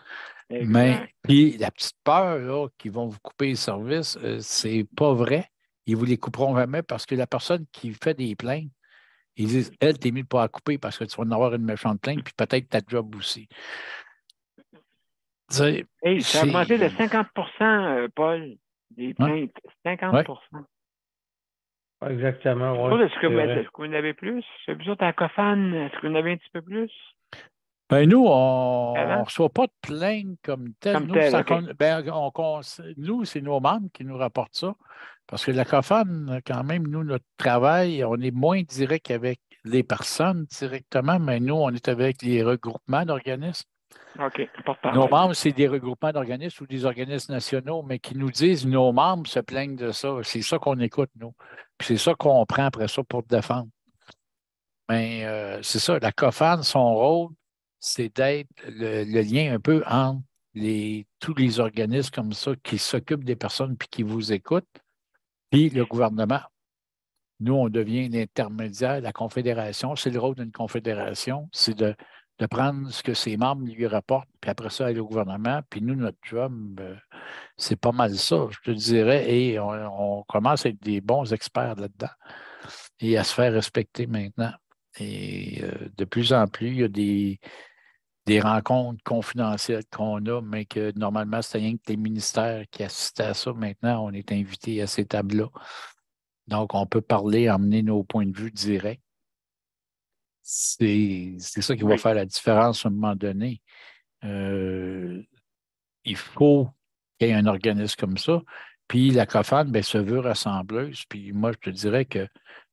Exact. Mais puis la petite peur là, qu'ils vont vous couper les services, c'est pas vrai. Ils vous les couperont jamais parce que la personne qui fait des plaintes, ils disent elle, t'es mieux de pas la couper parce que tu vas en avoir une méchante plainte, puis peut-être ta job aussi. Hey, ça a augmenté de 50 Paul, des plaintes. 50 Exactement, oui. Est-ce que vous en avez plus? Vous autres, à Cofan, est-ce que vous en avez un petit peu plus? Ben nous, on ne reçoit pas de plainte comme telle. Nous, nous, c'est nos membres qui nous rapportent ça. Parce que la COFAN, quand même, nous, notre travail, on est moins direct avec les personnes directement, mais nous, on est avec les regroupements d'organismes. OK. Nos membres, c'est des regroupements d'organismes ou des organismes nationaux, mais qui nous disent nos membres se plaignent de ça. C'est ça qu'on écoute, nous. Puis c'est ça qu'on prend après ça pour te défendre. Mais c'est ça, la COFAN, son rôle, c'est d'être le lien un peu entre tous les organismes comme ça qui s'occupent des personnes puis qui vous écoutent, puis le gouvernement. Nous, on devient l'intermédiaire, la confédération. C'est le rôle d'une confédération, c'est de prendre ce que ses membres lui rapportent, puis après ça, aller au gouvernement. Puis nous, notre job, c'est pas mal ça, je te dirais, et on commence à être des bons experts là-dedans et à se faire respecter maintenant. Et de plus en plus, il y a des rencontres confidentielles qu'on a, mais que normalement, c'est rien que les ministères qui assistaient à ça. Maintenant, on est invité à ces tables-là. Donc, on peut parler, emmener nos points de vue directs. C'est ça qui va faire la différence à un moment donné. Il faut qu'il y ait un organisme comme ça. Puis la COFAN, bien, se veut rassembleuse. Puis moi, je te dirais que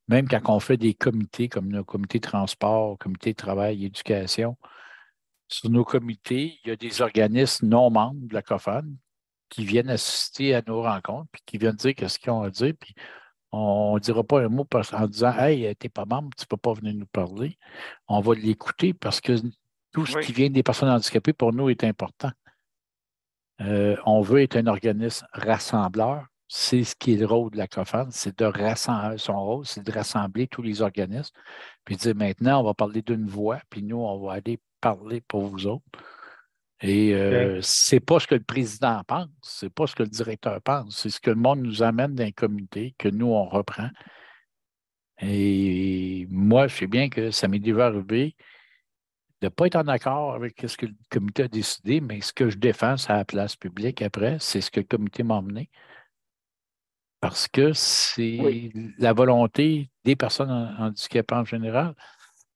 même quand on fait des comités comme le comité transport, comité de travail et éducation, sur nos comités, il y a des organismes non membres de la COFAN qui viennent assister à nos rencontres, puis qui viennent dire ce qu'ils ont à dire, puis on ne dira pas un mot en disant Hey, t'es pas membre, tu ne peux pas venir nous parler. On va l'écouter parce que tout ce qui vient des personnes handicapées, pour nous, est important. On veut être un organisme rassembleur. C'est ce qui est le rôle de la COFAN, c'est de rassembler, son rôle, c'est de rassembler tous les organismes, puis dire maintenant, on va parler d'une voix, puis nous, on va aller parler pour vous autres. Et c'est pas ce que le président pense, c'est pas ce que le directeur pense, c'est ce que le monde nous amène d'un comité que nous, on reprend. Et moi, je sais bien que ça m'est déjà arrivé de ne pas être en accord avec ce que le comité a décidé, mais ce que je défends, c'est à la place publique après, c'est ce que le comité m'a emmené. Parce que c'est la volonté des personnes handicapées en général.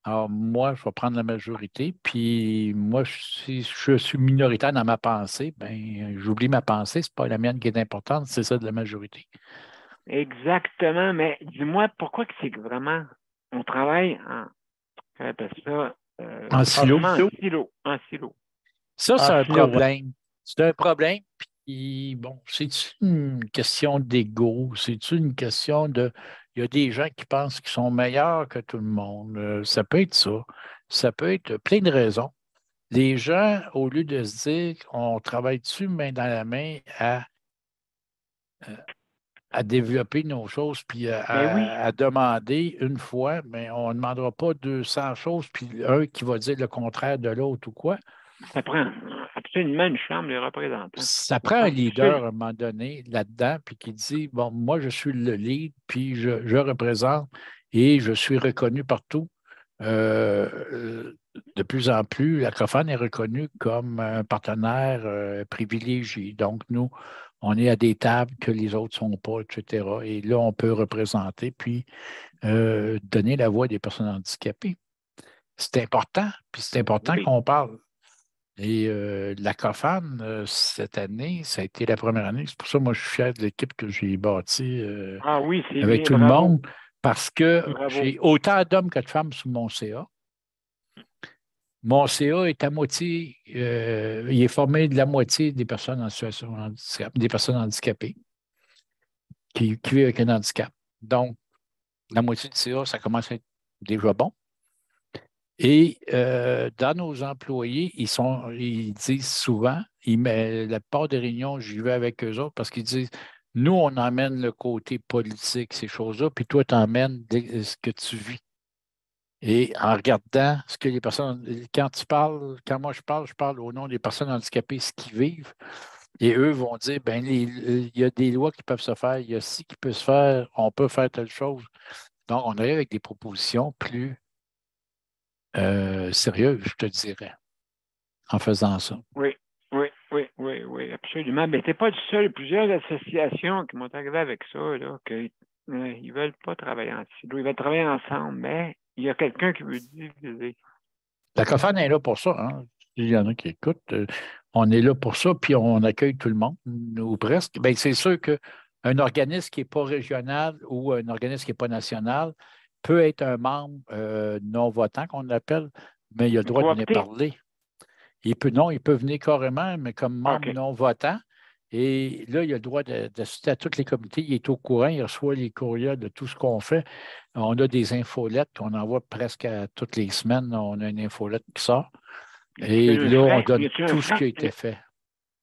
Alors, moi, je vais prendre la majorité, puis moi, si je suis minoritaire dans ma pensée, ben j'oublie ma pensée, c'est pas la mienne qui est importante, c'est ça de la majorité. Exactement, mais dis-moi, pourquoi que c'est que vraiment on travaille en silo? En silo. Ça, c'est un problème. Ouais. C'est un problème, puis bon, c'est une question d'ego, c'est une question de... Il y a des gens qui pensent qu'ils sont meilleurs que tout le monde. Ça peut être ça. Ça peut être plein de raisons. Les gens, au lieu de se dire qu'on travaille dessus main dans la main à à développer nos choses, puis Ben oui, à demander une fois, mais on ne demandera pas 200 choses, puis un qui va dire le contraire de l'autre ou quoi. ça prend absolument une chambre des représentants. Ça prend un leader à un moment donné là-dedans, puis qui dit, bon, moi, je suis le lead, puis je représente et je suis reconnu partout. De plus en plus, la COFAN est reconnue comme un partenaire privilégié. Donc, nous, on est à des tables que les autres ne sont pas, etc. Et là, on peut représenter, puis donner la voix des personnes handicapées. C'est important, puis c'est important Oui. qu'on parle. Et la COFAN, cette année, ça a été la première année. C'est pour ça que moi, je suis fier de l'équipe que j'ai bâtie Ah oui, c'est avec bien, tout le bravo. monde, parce que Bravo. j'ai autant d'hommes que de femmes sous mon CA. Mon CA est à moitié, il est formé de la moitié des personnes en situation de handicap, des personnes handicapées qui vivent avec un handicap. Donc, la moitié du CA, ça commence à être déjà bon. Et dans nos employés, ils disent souvent, la plupart des réunions, j'y vais avec eux autres parce qu'ils disent, nous, on emmène le côté politique, ces choses-là, puis toi, tu emmènes ce que tu vis. Et en regardant ce que les personnes, quand moi je parle au nom des personnes handicapées, ce qu'ils vivent. Et eux vont dire, ben, il y a des lois qui peuvent se faire, il y a ci qui peut se faire, on peut faire telle chose. Donc, on arrive avec des propositions plus sérieuses, je te dirais, en faisant ça. Oui, oui, absolument. Mais t'es pas le seul. Plusieurs associations qui m'ont arrivé avec ça, là, qu'ils ne veulent pas travailler ensemble. Ils veulent travailler ensemble, mais il y a quelqu'un qui veut diviser. La COFAN est là pour ça. Hein. Il y en a qui écoutent. On est là pour ça, puis on accueille tout le monde, ou presque. Bien, c'est sûr qu'un organisme qui n'est pas régional ou un organisme qui n'est pas national peut être un membre non-votant, qu'on appelle, mais il a le droit de venir parler. Non, il peut venir carrément, mais comme membre non-votant. Et là, il a le droit d'assister à tous les comités. Il est au courant, il reçoit les courriels de tout ce qu'on fait. On a des infolettes qu'on envoie presque toutes les semaines. On a une infolette qui sort. Et là, on donne tout ce qui a été fait.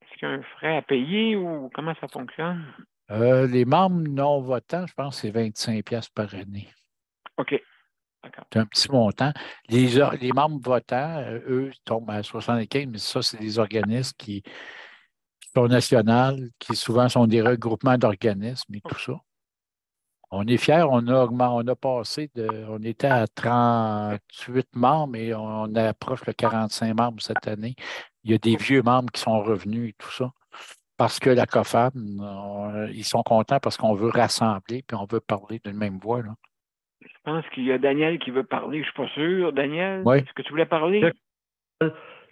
Est-ce qu'il y a un frais à payer ou comment ça fonctionne? Les membres non-votants, je pense que c'est 25$ par année. OK. C'est un petit montant. Les membres votants, eux, tombent à 75, mais ça, c'est des organismes qui sont nationaux, qui souvent sont des regroupements d'organismes et tout ça. On est fiers, on a passé on était à 38 membres et on approche le 45 membres cette année. Il y a des vieux membres qui sont revenus et tout ça. Parce que la COFAN, ils sont contents parce qu'on veut rassembler puis on veut parler d'une même voix. Là. Je pense qu'il y a Daniel qui veut parler. Je ne suis pas sûr. Daniel, oui. Est-ce que tu voulais parler?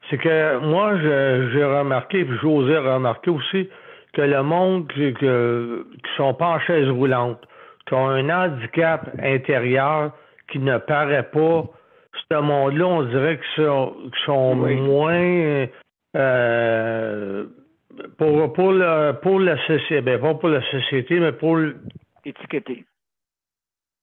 C'est que moi, j'ai remarqué, puis j'osais remarquer aussi, que le monde qui sont pas en chaise roulante, qui ont un handicap intérieur qui ne paraît pas, ce monde-là, on dirait qu'ils sont moins pour la société, ben pas pour la société, mais pour étiqueté.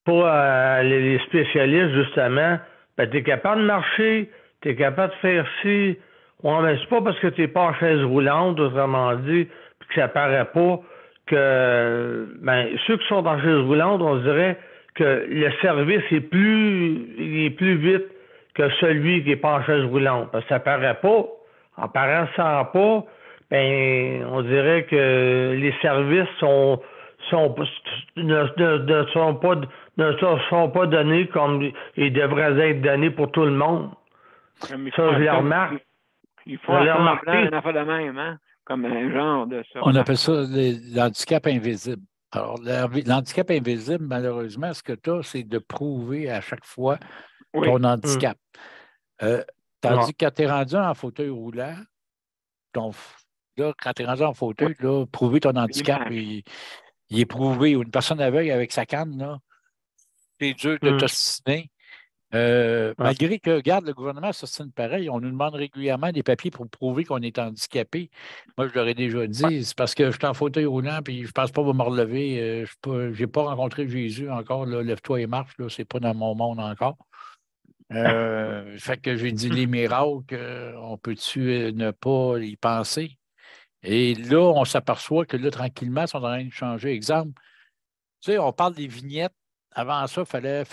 Pour les spécialistes, justement, ben, tu es capable de marcher, tu es capable de faire ci. Ouais, mais c'est pas parce que tu n'es pas en chaise roulante, autrement dit, puis que ça paraît pas que ceux qui sont en chaise roulante, on dirait que le service est plus vite que celui qui n'est pas en chaise roulante. Parce que ça paraît pas. En paraissant pas, ben on dirait que les services ne sont pas donnés comme ils devraient être donnés pour tout le monde. Ça, je le remarque. Il faut remarquer un affaire de même, hein? Comme un genre de ça. On appelle ça l'handicap invisible. Alors, l'handicap invisible, malheureusement, ce que tu as, c'est de prouver à chaque fois ton handicap. Tandis que quand tu es rendu en fauteuil roulant, là, quand tu es rendu en fauteuil, là, prouver ton handicap, il est prouvé. Ou une personne aveugle avec sa canne, là, c'est dur de t'ostiner. Malgré que, regarde, le gouvernement s'ostine pareil, on nous demande régulièrement des papiers pour prouver qu'on est handicapé. Moi, je leur ai déjà dit, c'est parce que je suis en fauteuil roulant puis je ne pense pas me relever. Je n'ai pas rencontré Jésus encore. Là, lève-toi et marche, ce n'est pas dans mon monde encore. Fait que j'ai dit les miracles, on peut-tu ne pas y penser? Et là, on s'aperçoit que là, tranquillement, ils sont en train de changer. Exemple, sais, on parle des vignettes. Avant ça, il fallait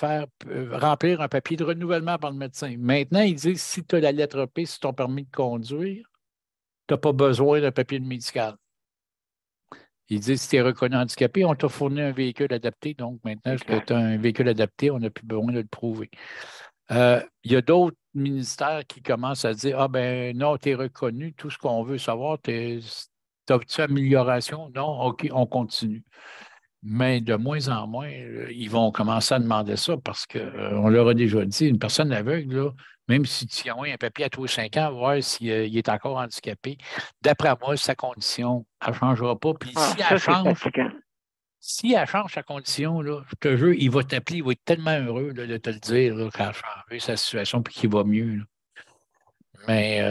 remplir un papier de renouvellement par le médecin. Maintenant, ils disent si tu as la lettre P sur ton permis de conduire, tu n'as pas besoin d'un papier médical. Ils disent si tu es reconnu handicapé, on t'a fourni un véhicule adapté. Donc, maintenant, que tu as un véhicule adapté, on n'a plus besoin de le prouver. Il y a d'autres ministères qui commencent à dire ah ben non, tu es reconnu, tout ce qu'on veut savoir, as-tu amélioration? Non, OK, on continue. Mais de moins en moins, ils vont commencer à demander ça parce qu'on leur a déjà dit, une personne aveugle, là, même si tu envoies un papier à tous les 5 ans, voir s'il est encore handicapé, d'après moi, sa condition, elle ne changera pas. Puis si elle change sa condition, là, je te jure, il va t'appeler, il va être tellement heureux là, de te le dire là, qu'elle a changé sa situation et qu'il va mieux. Là. Mais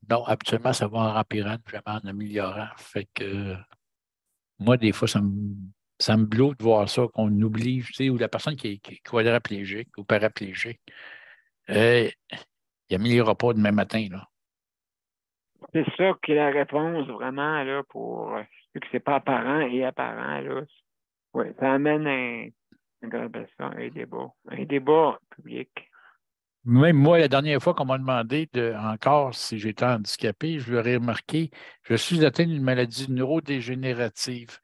non, habituellement, ça va en empirant, jamais en améliorant. Fait que moi, des fois, ça me bloque de voir ça, qu'on oblige, tu sais, ou la personne qui est quadraplégique ou paraplégique, il n'améliorera pas demain matin, là. C'est ça qui est la réponse vraiment là, pour ceux que c'est pas apparent et apparent. Là. Ouais, ça amène un débat public. Même moi, la dernière fois qu'on m'a demandé encore si j'étais handicapé, je leur ai remarqué, je suis atteint d'une maladie neurodégénérative.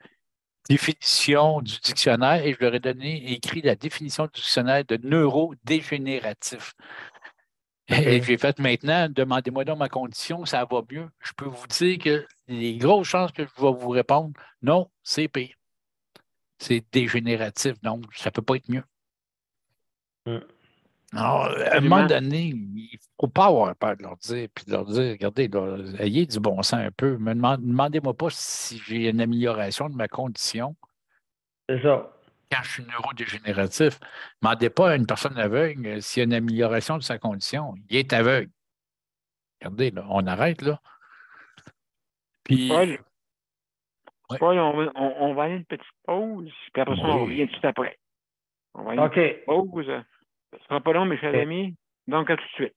Définition du dictionnaire, et je leur ai écrit la définition du dictionnaire de neurodégénératif. Et j'ai fait maintenant, demandez-moi donc ma condition, ça va mieux. Je peux vous dire que les grosses chances que je vais vous répondre, non, c'est pire. C'est dégénératif, donc ça ne peut pas être mieux. Alors, à un moment donné, il ne faut pas avoir peur de leur dire, puis de leur dire, regardez, là, ayez du bon sens un peu. Demandez-moi pas si j'ai une amélioration de ma condition. C'est ça. Quand je suis neurodégénératif, ne demandez pas à une personne aveugle s'il y a une amélioration de sa condition. Il est aveugle. Regardez, là, on arrête, là. Puis, Paul, on va aller une petite pause, puis après ça, on revient tout après. On va aller une petite pause. Ce ne sera pas long, mes chers amis. Donc, à tout de suite.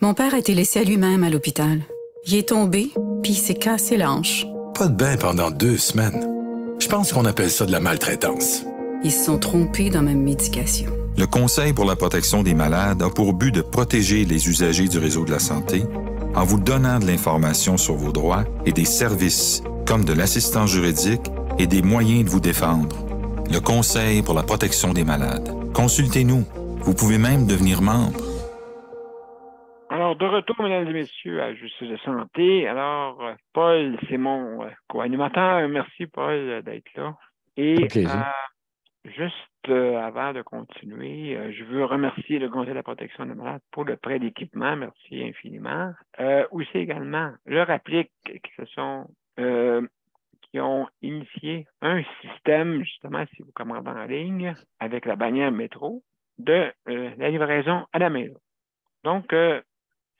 Mon père a été laissé à lui-même à l'hôpital. Il est tombé, puis il s'est cassé la hanche. Pas de bain pendant 2 semaines. Je pense qu'on appelle ça de la maltraitance. Ils se sont trompés dans ma médication. Le Conseil pour la protection des malades a pour but de protéger les usagers du réseau de la santé en vous donnant de l'information sur vos droits et des services, comme de l'assistance juridique et des moyens de vous défendre. Le Conseil pour la protection des malades. Consultez-nous. Vous pouvez même devenir membre. Alors, de retour, mesdames et messieurs, à Justice de santé. Alors, Paul, c'est mon co-animateur. Merci, Paul, d'être là. Et juste avant de continuer, je veux remercier le Conseil de la protection des malades pour le prêt d'équipement. Merci infiniment. Aussi également, le RAPLIC, qui ont initié un système, justement, si vous commandez en ligne, avec la bannière métro, de la livraison à la maison. Donc,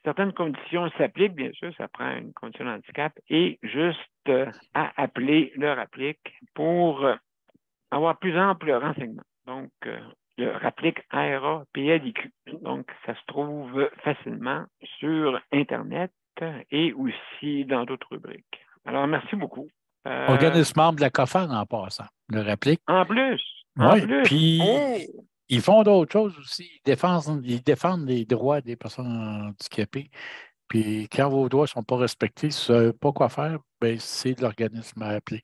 certaines conditions s'appliquent, bien sûr, ça prend une condition de handicap, et juste à appeler le RAPLIC pour avoir plus ample renseignement. Donc, le RAPLIC ARA-PADQ. Donc, ça se trouve facilement sur Internet et aussi dans d'autres rubriques. Alors, merci beaucoup. Organisme membre de la COFAN en passant, le RAPLIC. En plus. Oui, puis ils font d'autres choses aussi. Ils défendent les droits des personnes handicapées. Puis quand vos droits ne sont pas respectés, si vous ne savez pas quoi faire, ben, c'est l'organisme à appeler.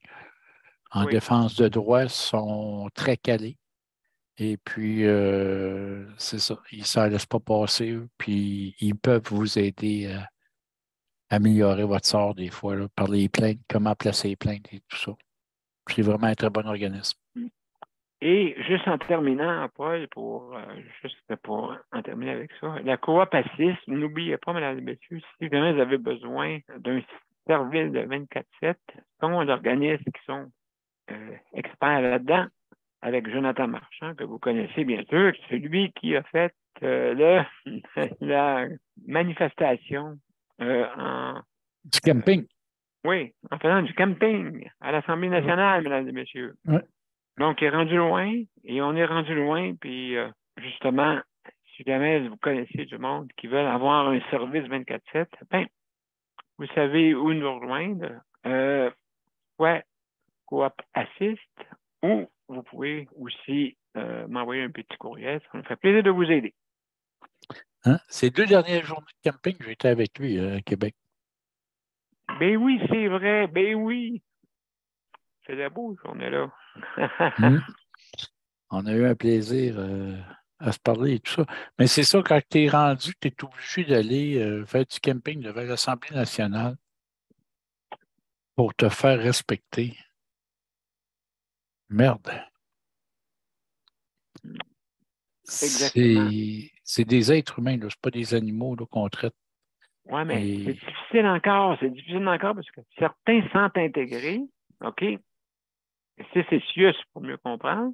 En défense de droits, sont très calés. Et puis, c'est ça. Ils ne s'en laissent pas passer, eux, puis ils peuvent vous aider à améliorer votre sort des fois, là, par les plaintes, comment placer les plaintes et tout ça. C'est vraiment un très bon organisme. Et juste en terminant, Paul, pour en terminer avec ça, la coop Assis, n'oubliez pas, mesdames et messieurs, si jamais vous avez besoin d'un service de 24/7, sont l'organisme qui sont experts là-dedans, avec Jonathan Marchand, que vous connaissez bien sûr, celui qui a fait la manifestation du camping. Oui, en faisant du camping à l'Assemblée nationale, mesdames et messieurs. Oui. Donc, il est rendu loin, et on est rendu loin, puis justement, si jamais vous connaissez du monde qui veulent avoir un service 24/7, ben, vous savez où nous rejoindre. quoi Coop Assist, ou vous pouvez aussi m'envoyer un petit courriel. Ça me fait plaisir de vous aider. Hein? Ces 2 dernières journées de camping, j'ai été avec lui à Québec. Ben oui, c'est vrai. Ben oui. C'était beau, qu'on est là. On a eu un plaisir à se parler et tout ça. Mais c'est ça, quand tu es rendu, tu es obligé d'aller faire du camping devant l'Assemblée nationale pour te faire respecter. Merde. Exactement. C'est des êtres humains, ce n'est pas des animaux là, qu'on traite. Oui, mais c'est difficile encore. C'est difficile encore parce que certains sont intégrés, OK? C'est juste pour mieux comprendre.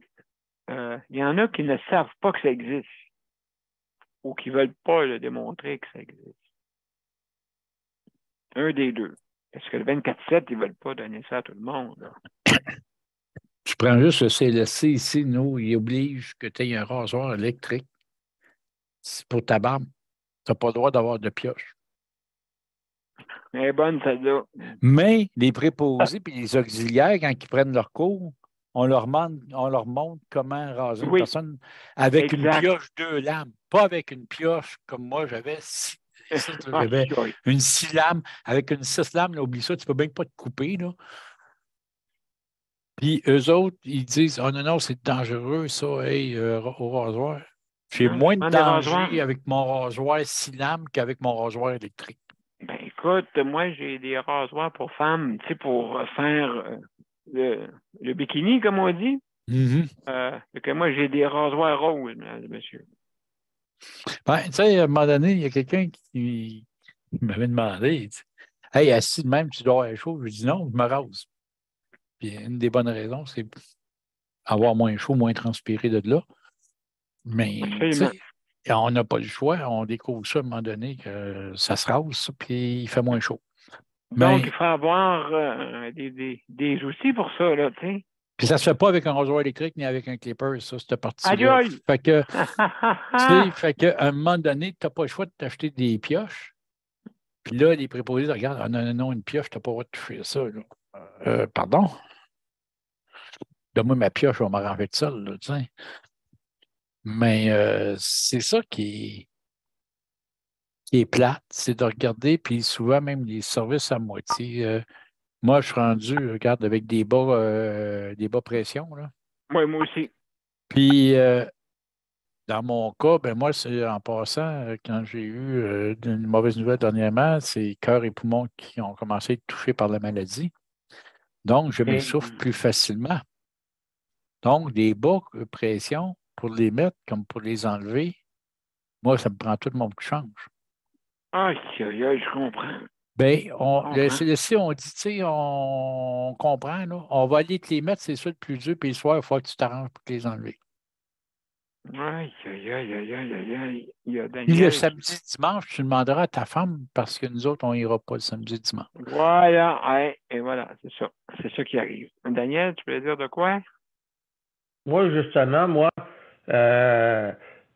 Il y en a qui ne savent pas que ça existe ou qui ne veulent pas le démontrer que ça existe. Un des deux. Parce que le 24/7, ils ne veulent pas donner ça à tout le monde. Là. Je prends juste le CLSC ici, nous, il oblige que tu aies un rasoir électrique. C'est pour ta barbe. Tu n'as pas le droit d'avoir de pioche. Elle est bonne, celle-là. Mais les préposés et les auxiliaires, quand ils prennent leur cours, on leur montre comment raser une personne avec une pioche 2 lames, pas avec une pioche comme moi, j'avais une 6 lames. Avec une 6 lames, là, oublie ça, tu ne peux bien pas te couper. Là. Puis eux autres, ils disent oh non, c'est dangereux, ça, au rasoir. J'ai moins de danger avec mon rasoir 6 lames qu'avec mon rasoir électrique. Ben écoute, moi, j'ai des rasoirs pour femmes, tu sais, pour faire le bikini, comme on dit. Que moi, j'ai des rasoirs roses, monsieur. Ben, tu sais, à un moment donné, il y a quelqu'un qui m'avait demandé, hey, assis de même, tu dois avoir chaud. Je lui dis non, je me rase. Puis une des bonnes raisons, c'est avoir moins chaud, moins transpiré de là. Mais on n'a pas le choix. On découvre ça à un moment donné que ça se rase, puis il fait moins chaud. Donc, il faut avoir des outils pour ça, là, tu sais. Puis ça ne se fait pas avec un rasoir électrique ni avec un clipper, ça, cette partie-là. Aïe! Fait que, à un moment donné, tu n'as pas le choix de t'acheter des pioches. Puis là, les préposés regardent, ah non, une pioche, tu n'as pas le droit de toucher ça. Là. Pardon? Donne-moi ma pioche, on va m'arranger de ça, là, tu sais. Mais c'est ça qui est plate, c'est de regarder, puis souvent même les services à moitié. Moi, je suis rendu, regarde, avec des bas pression. Là. Oui, moi aussi. Puis, dans mon cas, ben moi, c'est en passant, quand j'ai eu une mauvaise nouvelle dernièrement, c'est cœur et poumons qui ont commencé à être touchés par la maladie. Donc, je m'essouffle plus facilement. Donc, des bas pression, pour les mettre comme pour les enlever, moi, ça me prend tout mon coup de change. Ah, je comprends. Bien, le CLSC, on dit, tu sais, on comprend, là. On va aller te les mettre, c'est ça le plus dur, puis le soir, il faut que tu t'arranges pour te les enlever. Aïe. Il y a Daniel. Puis le samedi, dimanche, tu demanderas à ta femme, parce que nous autres, on n'ira pas le samedi, dimanche. Voilà, et voilà, c'est ça. C'est ça qui arrive. Daniel, tu veux dire de quoi? Moi, justement,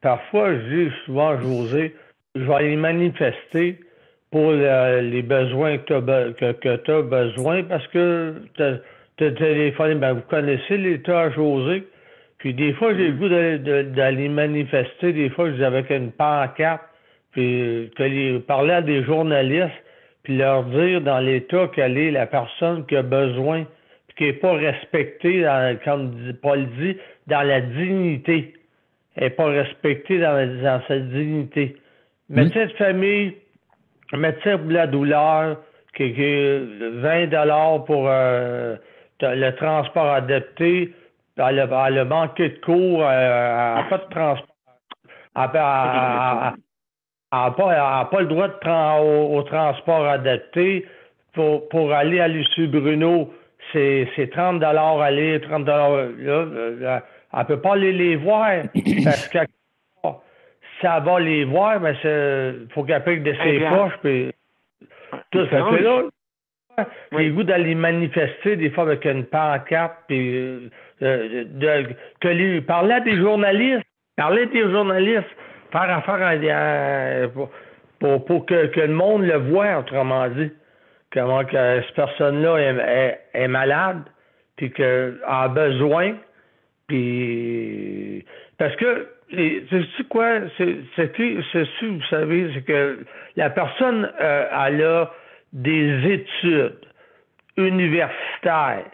parfois, je dis souvent à José, je vais aller manifester pour les besoins que tu as besoin parce que tu téléphones, ben, vous connaissez l'État à José. Puis des fois, j'ai le goût d'aller manifester, des fois, je dis avec une pancarte, puis parler à des journalistes, puis leur dire dans l'État quelle est la personne qui a besoin, puis qui n'est pas respectée, comme Paul dit, dans la dignité. Elle n'est pas respectée dans sa dignité. Médecin de famille, médecin pour la douleur, qui est 20 $ pour le transport adapté. Elle a manqué de cours, elle n'a pas de transport. Elle n'a pas le droit au transport adapté. Pour aller à Lucie Bruno, c'est 30 $ aller, 30 $ là. Elle ne peut pas aller les voir parce que si elle va les voir, ben il faut qu'elle paye de ses poches. Puis, tout ça fait là. J'ai le goût d'aller manifester des fois avec une pancarte, puis parler à des journalistes, faire affaire pour que le monde le voie, autrement dit. comment que cette personne-là est malade, puis qu'elle a besoin, puis parce que c'est quoi, vous savez, c'est que la personne elle a des études universitaires.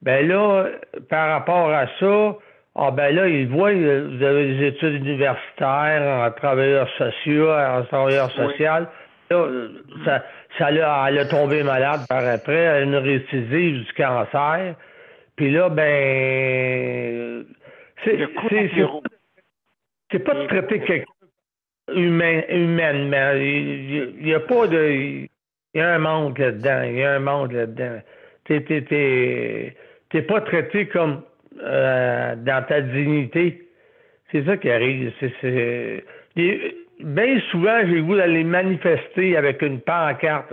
Ben là, par rapport à ça, ah ben là, ils voient, vous avez des études universitaires en travailleur social. Là, elle a tombé malade par après, elle a une récidive du cancer. Puis là, ben, c'est pas de traiter quelqu'un humainement. Il y a pas de, il y a un monde là-dedans. T'es pas traité comme dans ta dignité. C'est ça qui arrive. Bien souvent, j'ai le goût d'aller manifester avec une pancarte.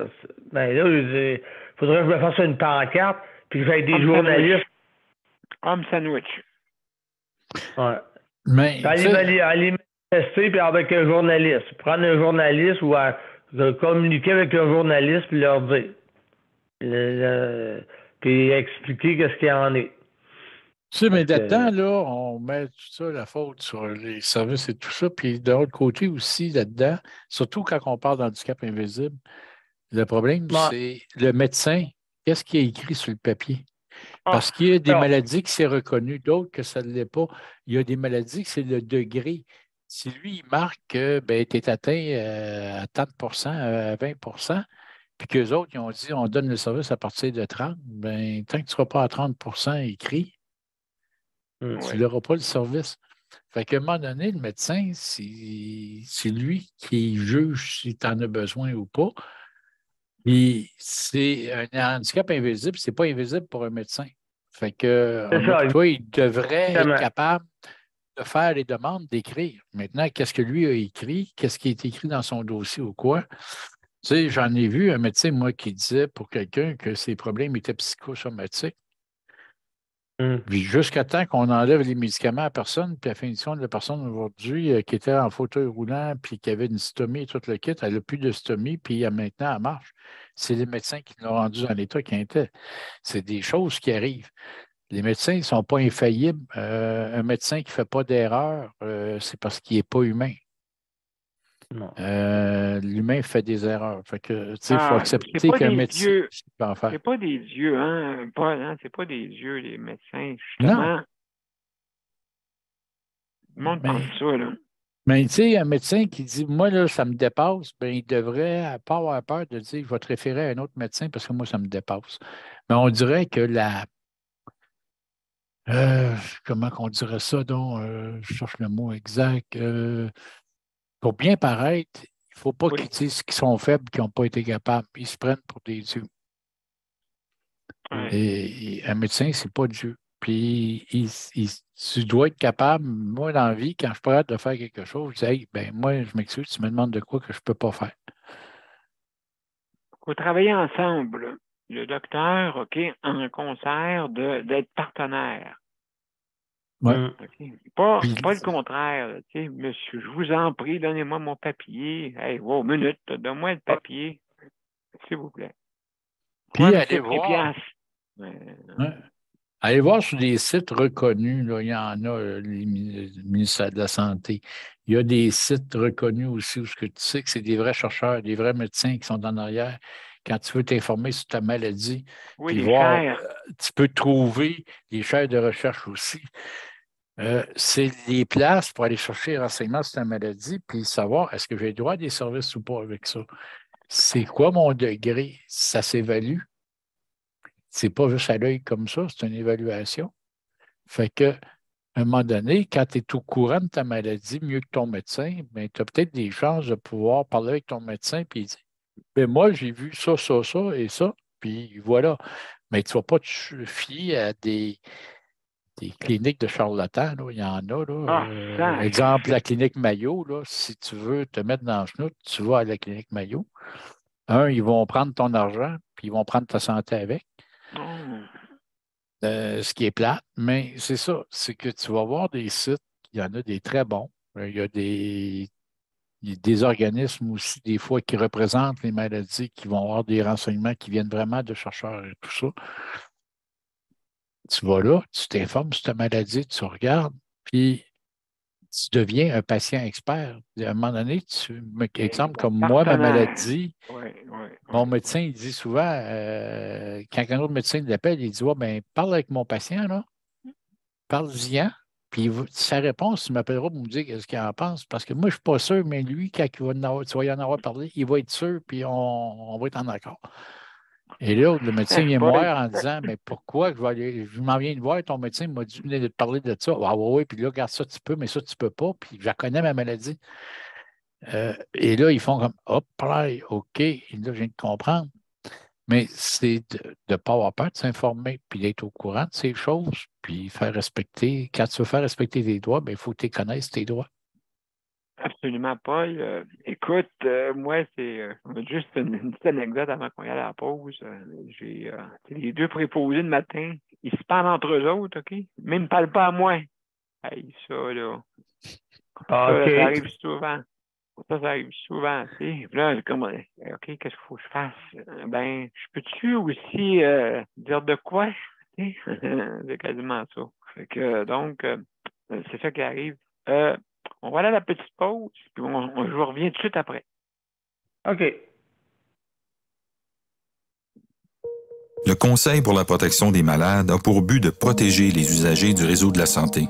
Ben là, il faudrait que je me fasse une pancarte, puis que j'aille des journalistes. Homme sandwich. Ouais. Mais, aller manifester puis avec un journaliste. Prendre un journaliste ou communiquer avec un journaliste puis leur dire. Puis expliquer qu'est-ce qu'il y en est. Tu sais, mais là-dedans, là, on met tout ça, la faute sur les services et tout ça. Puis de l'autre côté aussi, là-dedans, surtout quand on parle d'handicap invisible, le problème, c'est le médecin, qu'est-ce qui est écrit sur le papier? Parce qu'il y a des maladies qui sont reconnues, d'autres que ça ne l'est pas. Il y a des maladies que c'est le degré. Si lui, il marque que tu es atteint à tant de pourcents, à 20 puis qu'eux autres, ils ont dit on donne le service à partir de 30, bien, tant que tu ne seras pas à 30 écrit, tu n'auras pas le service. Fait qu'à un moment donné, le médecin, c'est lui qui juge si tu en as besoin ou pas. Puis c'est un handicap invisible, c'est pas invisible pour un médecin. Fait que toi, il devrait être capable de faire les demandes, d'écrire. Maintenant, qu'est-ce que lui a écrit? Qu'est-ce qui est écrit dans son dossier ou quoi? Tu sais, j'en ai vu un médecin, moi, qui disait pour quelqu'un que ses problèmes étaient psychosomatiques. Puis jusqu'à temps qu'on enlève les médicaments à la personne, puis la finition de la personne aujourd'hui qui était en fauteuil roulant, puis qui avait une stomie et tout le kit, elle n'a plus de stomie, puis maintenant, elle marche. C'est les médecins qui l'ont rendu dans l'état qu'il était. C'est des choses qui arrivent. Les médecins ne sont pas infaillibles. Un médecin qui ne fait pas d'erreur, c'est parce qu'il n'est pas humain. L'humain fait des erreurs. Fait que, il faut accepter qu'un médecin peut en faire. C'est pas des dieux, hein, Paul, hein? C'est pas des dieux, les médecins, justement. Non. Le monde pense ça, là. Mais tu sais, un médecin qui dit moi, là, ça me dépasse, bien, il devrait pas avoir peur de dire je vais te référer à un autre médecin parce que moi, ça me dépasse. Mais on dirait que comment qu'on dirait ça, donc, je cherche le mot exact. Pour bien paraître, il ne faut pas qu'ils disent qu'ils sont faibles, qu'ils n'ont pas été capables. Ils se prennent pour des dieux. Et un médecin, ce n'est pas Dieu. Puis, tu dois être capable, moi, dans la vie, quand je prête de faire quelque chose, je dis, hey, ben, moi, je m'excuse, tu me demandes de quoi que je ne peux pas faire. Il faut travailler ensemble. Le docteur, OK, en concert, d'être partenaire. Oui. Okay. Pas le contraire. Tu sais, monsieur, je vous en prie, donnez-moi mon papier. Hey, wow, minute, donne-moi le papier, s'il vous plaît. Puis, allez voir. Allez voir sur des sites reconnus, là, il y en a, le ministère de la Santé. Il y a des sites reconnus aussi où tu sais que c'est des vrais chercheurs, des vrais médecins qui sont en arrière. Quand tu veux t'informer sur ta maladie, puis voir, tu peux trouver des chaires de recherche aussi. C'est les places pour aller chercher les renseignements sur ta maladie, puis savoir est-ce que j'ai droit à des services ou pas avec ça. C'est quoi mon degré? Ça s'évalue. C'est pas juste à l'œil comme ça, c'est une évaluation. Fait que, à un moment donné, quand tu es au courant de ta maladie, mieux que ton médecin, ben, tu as peut-être des chances de pouvoir parler avec ton médecin et dire ben, moi, j'ai vu ça et ça, puis voilà. Mais tu ne vas pas te fier à des cliniques de charlatans, là. Il y en a. Là. Exemple, la clinique Mayo, là, si tu veux te mettre dans le genou, tu vas à la clinique Mayo. Ils vont prendre ton argent, puis ils vont prendre ta santé avec. Ce qui est plate, mais c'est ça, c'est que tu vas voir des sites, il y en a des très bons, il y il y a des organismes aussi, des fois, qui représentent les maladies, qui vont avoir des renseignements qui viennent vraiment de chercheurs et tout ça. Tu vas là, tu t'informes sur ta maladie, tu regardes, puis tu deviens un patient expert. À un moment donné, exemple comme moi, ma maladie, mon médecin, il dit souvent, quand un autre médecin l'appelle, il dit, ouais, ben, parle avec mon patient, là, parle-y-en. Puis sa réponse, il m'appellera pour me dire ce qu'il en pense. Parce que moi, je ne suis pas sûr, mais lui, quand il va tu vas y en avoir parlé, il va être sûr, puis on va être en accord. Et là, le médecin vient me voir en disant, mais pourquoi je m'en viens de voir, ton médecin m'a dit de te parler de ça. Ah oui, puis là, regarde ça, tu peux, mais ça, tu ne peux pas. Puis je connais ma maladie. Et là, ils font comme, hop, là, OK. Et là, je viens de comprendre. Mais c'est de ne pas avoir peur de s'informer, puis d'être au courant de ces choses, puis faire respecter. Quand tu veux faire respecter tes droits, il faut que tu connaisses tes droits. Absolument, Paul. Écoute, moi, c'est juste une petite anecdote avant qu'on y aille à la pause. J'ai les deux préposés le matin, ils se parlent entre eux autres, OK? Mais ils ne me parlent pas à moi. Hey, ça, là. Ça, ça arrive souvent. Ça arrive souvent, tu sais. Puis là, j'ai comme, OK, qu'est-ce qu'il faut que je fasse? Ben, je peux-tu aussi dire de quoi? Tu sais? C'est quasiment ça. Fait que, donc, c'est ça qui arrive. On va aller à la petite pause, puis je vous reviens tout de suite après. OK. Le Conseil pour la protection des malades a pour but de protéger les usagers du réseau de la santé.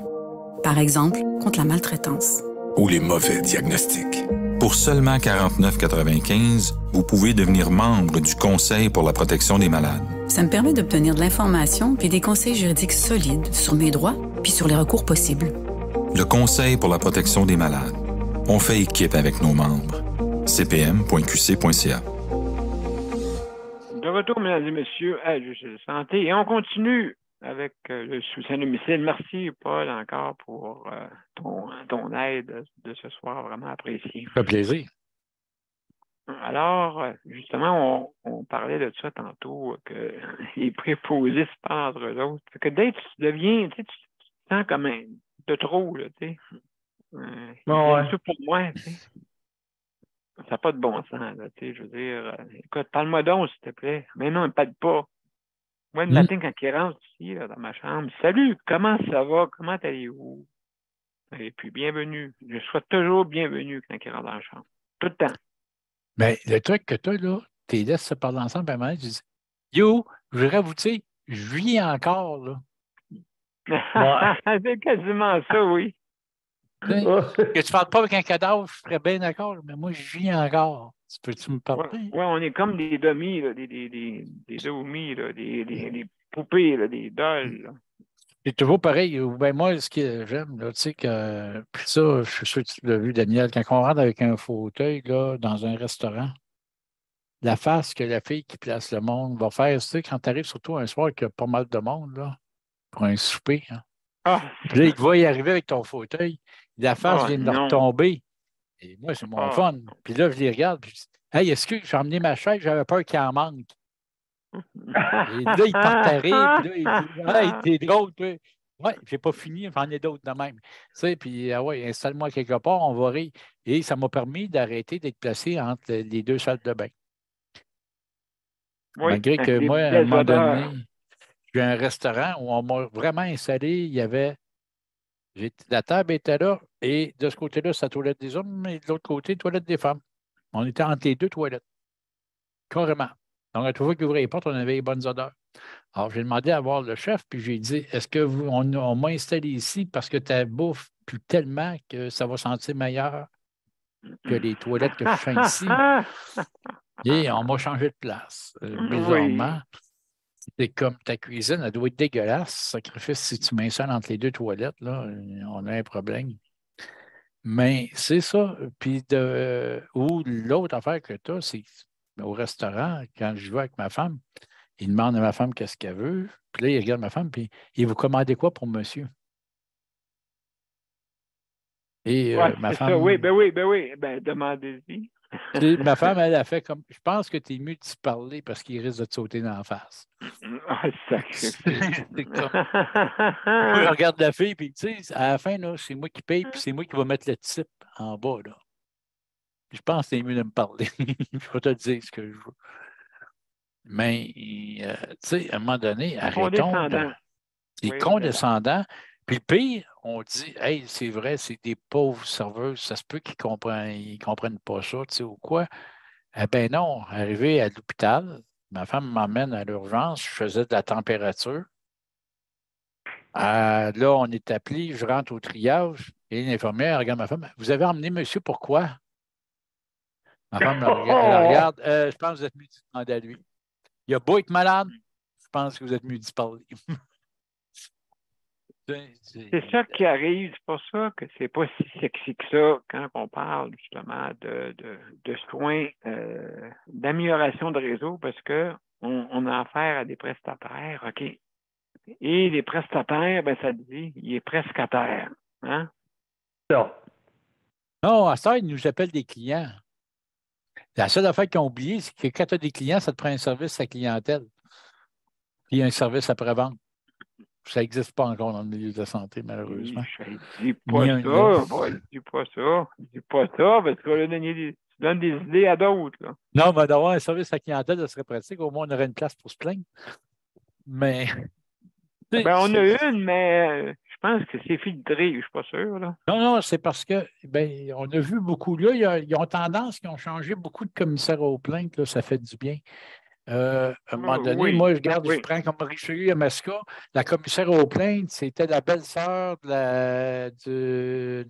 Par exemple, contre la maltraitance. Ou les mauvais diagnostics. Pour seulement 49,95 $, vous pouvez devenir membre du Conseil pour la protection des malades. Ça me permet d'obtenir de l'information puis des conseils juridiques solides sur mes droits puis sur les recours possibles. Le Conseil pour la protection des malades. On fait équipe avec nos membres. cpm.qc.ca. De retour, mesdames et messieurs, à Juste de santé. Et on continue avec le soutien à domicile. Merci, Paul, encore pour ton aide de ce soir, vraiment apprécié. Ça fait plaisir. Alors, justement, on parlait de ça tantôt, que les préposés se parlent entre eux autres. Que dès que tu deviens, tu te sens comme de trop, là, tu sais. C'est pour moi, tu sais. Ça n'a pas de bon sens, là, tu sais. Je veux dire, écoute, parle-moi donc, s'il te plaît. Mais non, il ne parle pas. Moi, le matin, quand il rentre ici, là, dans ma chambre, salut, comment ça va? Comment allez-vous? Et puis, bienvenue. Je sois toujours bienvenu quand il rentre dans la chambre. Tout le temps. Bien, le truc que tu as, là, tu les laisses se parler ensemble, puis à un moment donné, tu dis, yo, je voudrais vous dire, je vis encore, là. C'est quasiment ça, oui. Que tu ne parles pas avec un cadavre, je serais bien d'accord, mais moi, je vis encore. Peux-tu me parler? Oui, on est comme des dummies, là, des domies, là, des poupées, là, des dolls. Là. C'est toujours pareil. Ben moi, ce que j'aime, là, tu sais, que. Puis ça, je suis sûr que tu l'as vu, Daniel, quand on rentre avec un fauteuil là, dans un restaurant, la face que la fille qui place le monde va faire, tu sais, quand tu arrives surtout un soir qu'il y a pas mal de monde, là, pour un souper, hein. Puis là, il va y arriver avec ton fauteuil, la face vient de leur retomber. Et moi, c'est mon fun. Puis là, je les regarde, puis je dis, hey, est-ce que j'ai emmené ma chaise? J'avais peur qu'il en manque. Et là, il part à rire, puis là, il dit, hey, t'es drôle, toi. Ouais, j'ai pas fini, j'en ai d'autres de même. Tu sais, puis, ouais, installe-moi quelque part, on va rire. Et ça m'a permis d'arrêter d'être placé entre les deux salles de bain. Oui, malgré que moi, à un moment donné, j'ai un restaurant où on m'a vraiment installé, il y avait. La table était là, et de ce côté-là, c'est la toilette des hommes, et de l'autre côté, la toilette des femmes. On était entre les deux toilettes. Carrément. Donc, à chaque fois qu'il ouvrait les portes, on avait les bonnes odeurs. Alors, j'ai demandé à voir le chef, puis j'ai dit, est-ce que on m'a installé ici parce que ta bouffe pue tellement que ça va sentir meilleur que les toilettes que je fais ici? Et on m'a changé de place. Bizarrement. Oui. C'est comme ta cuisine, elle doit être dégueulasse. Sacrifice, si tu m'installes entre les deux toilettes, là, on a un problème. Mais c'est ça. Puis ou l'autre affaire que tu as, c'est au restaurant, quand je vais avec ma femme, il demande à ma femme qu'est-ce qu'elle veut. Puis là, il regarde ma femme, puis il vous commandez quoi pour monsieur? Et ma femme. Ça. Oui, ben oui. Ben, demandez-y. Ma femme, elle a fait comme, je pense que tu es mieux de s'y parler parce qu'il risque de te sauter dans la face. C'est comme... Moi, je regarde la fille, puis tu sais, à la fin, là, c'est moi qui paye, puis c'est moi qui vais mettre le type en bas, là. Je pense que c'est mieux de me parler. Je vais te dire ce que je veux. Mais, tu sais, à un moment donné, arrêtons. Condescendant. C'est Oui, condescendant. Puis le pire, on dit, hey, c'est vrai, c'est des pauvres serveuses, ça se peut qu'ils comprennent pas ça, tu sais, ou quoi. Eh bien non, arrivé à l'hôpital, ma femme m'emmène à l'urgence, je faisais de la température. Là, on est appelé, je rentre au triage et l'infirmière regarde ma femme. Vous avez emmené monsieur pourquoi? Ma femme elle regarde. Je pense que vous êtes mieux de demander à lui. Il a beau être malade, je pense que vous êtes mieux d'y parler. C'est ça qui arrive. C'est pour ça que c'est pas si sexy que ça quand on parle justement de soins, d'amélioration de réseau, parce que on a affaire à des prestataires, OK? Et les prestataires, ben ça dit, il est presque à terre. Hein? Non. Non, à ça, ils nous appellent des clients. La seule affaire qu'ils ont oublié, c'est que quand tu as des clients, ça te prend un service à clientèle. Puis un service après-vente. Ça n'existe pas encore dans le milieu de la santé, malheureusement. Dis pas ça, dis pas ça, parce que tu donnes des idées à d'autres. Là. Non, mais d'avoir un service à clientèle, ça serait pratique. Au moins, on aurait une place pour se plaindre. Mais. Ben, on a une, mais je pense que c'est filtré, je ne suis pas sûr. Là. Non, c'est parce que on a vu beaucoup. Là, ils ont tendance, ils ont changé beaucoup de commissaires aux plaintes. Là, ça fait du bien. À un moment donné, moi, je prends comme Richelieu Yamaska, la commissaire aux plaintes, c'était la belle-sœur du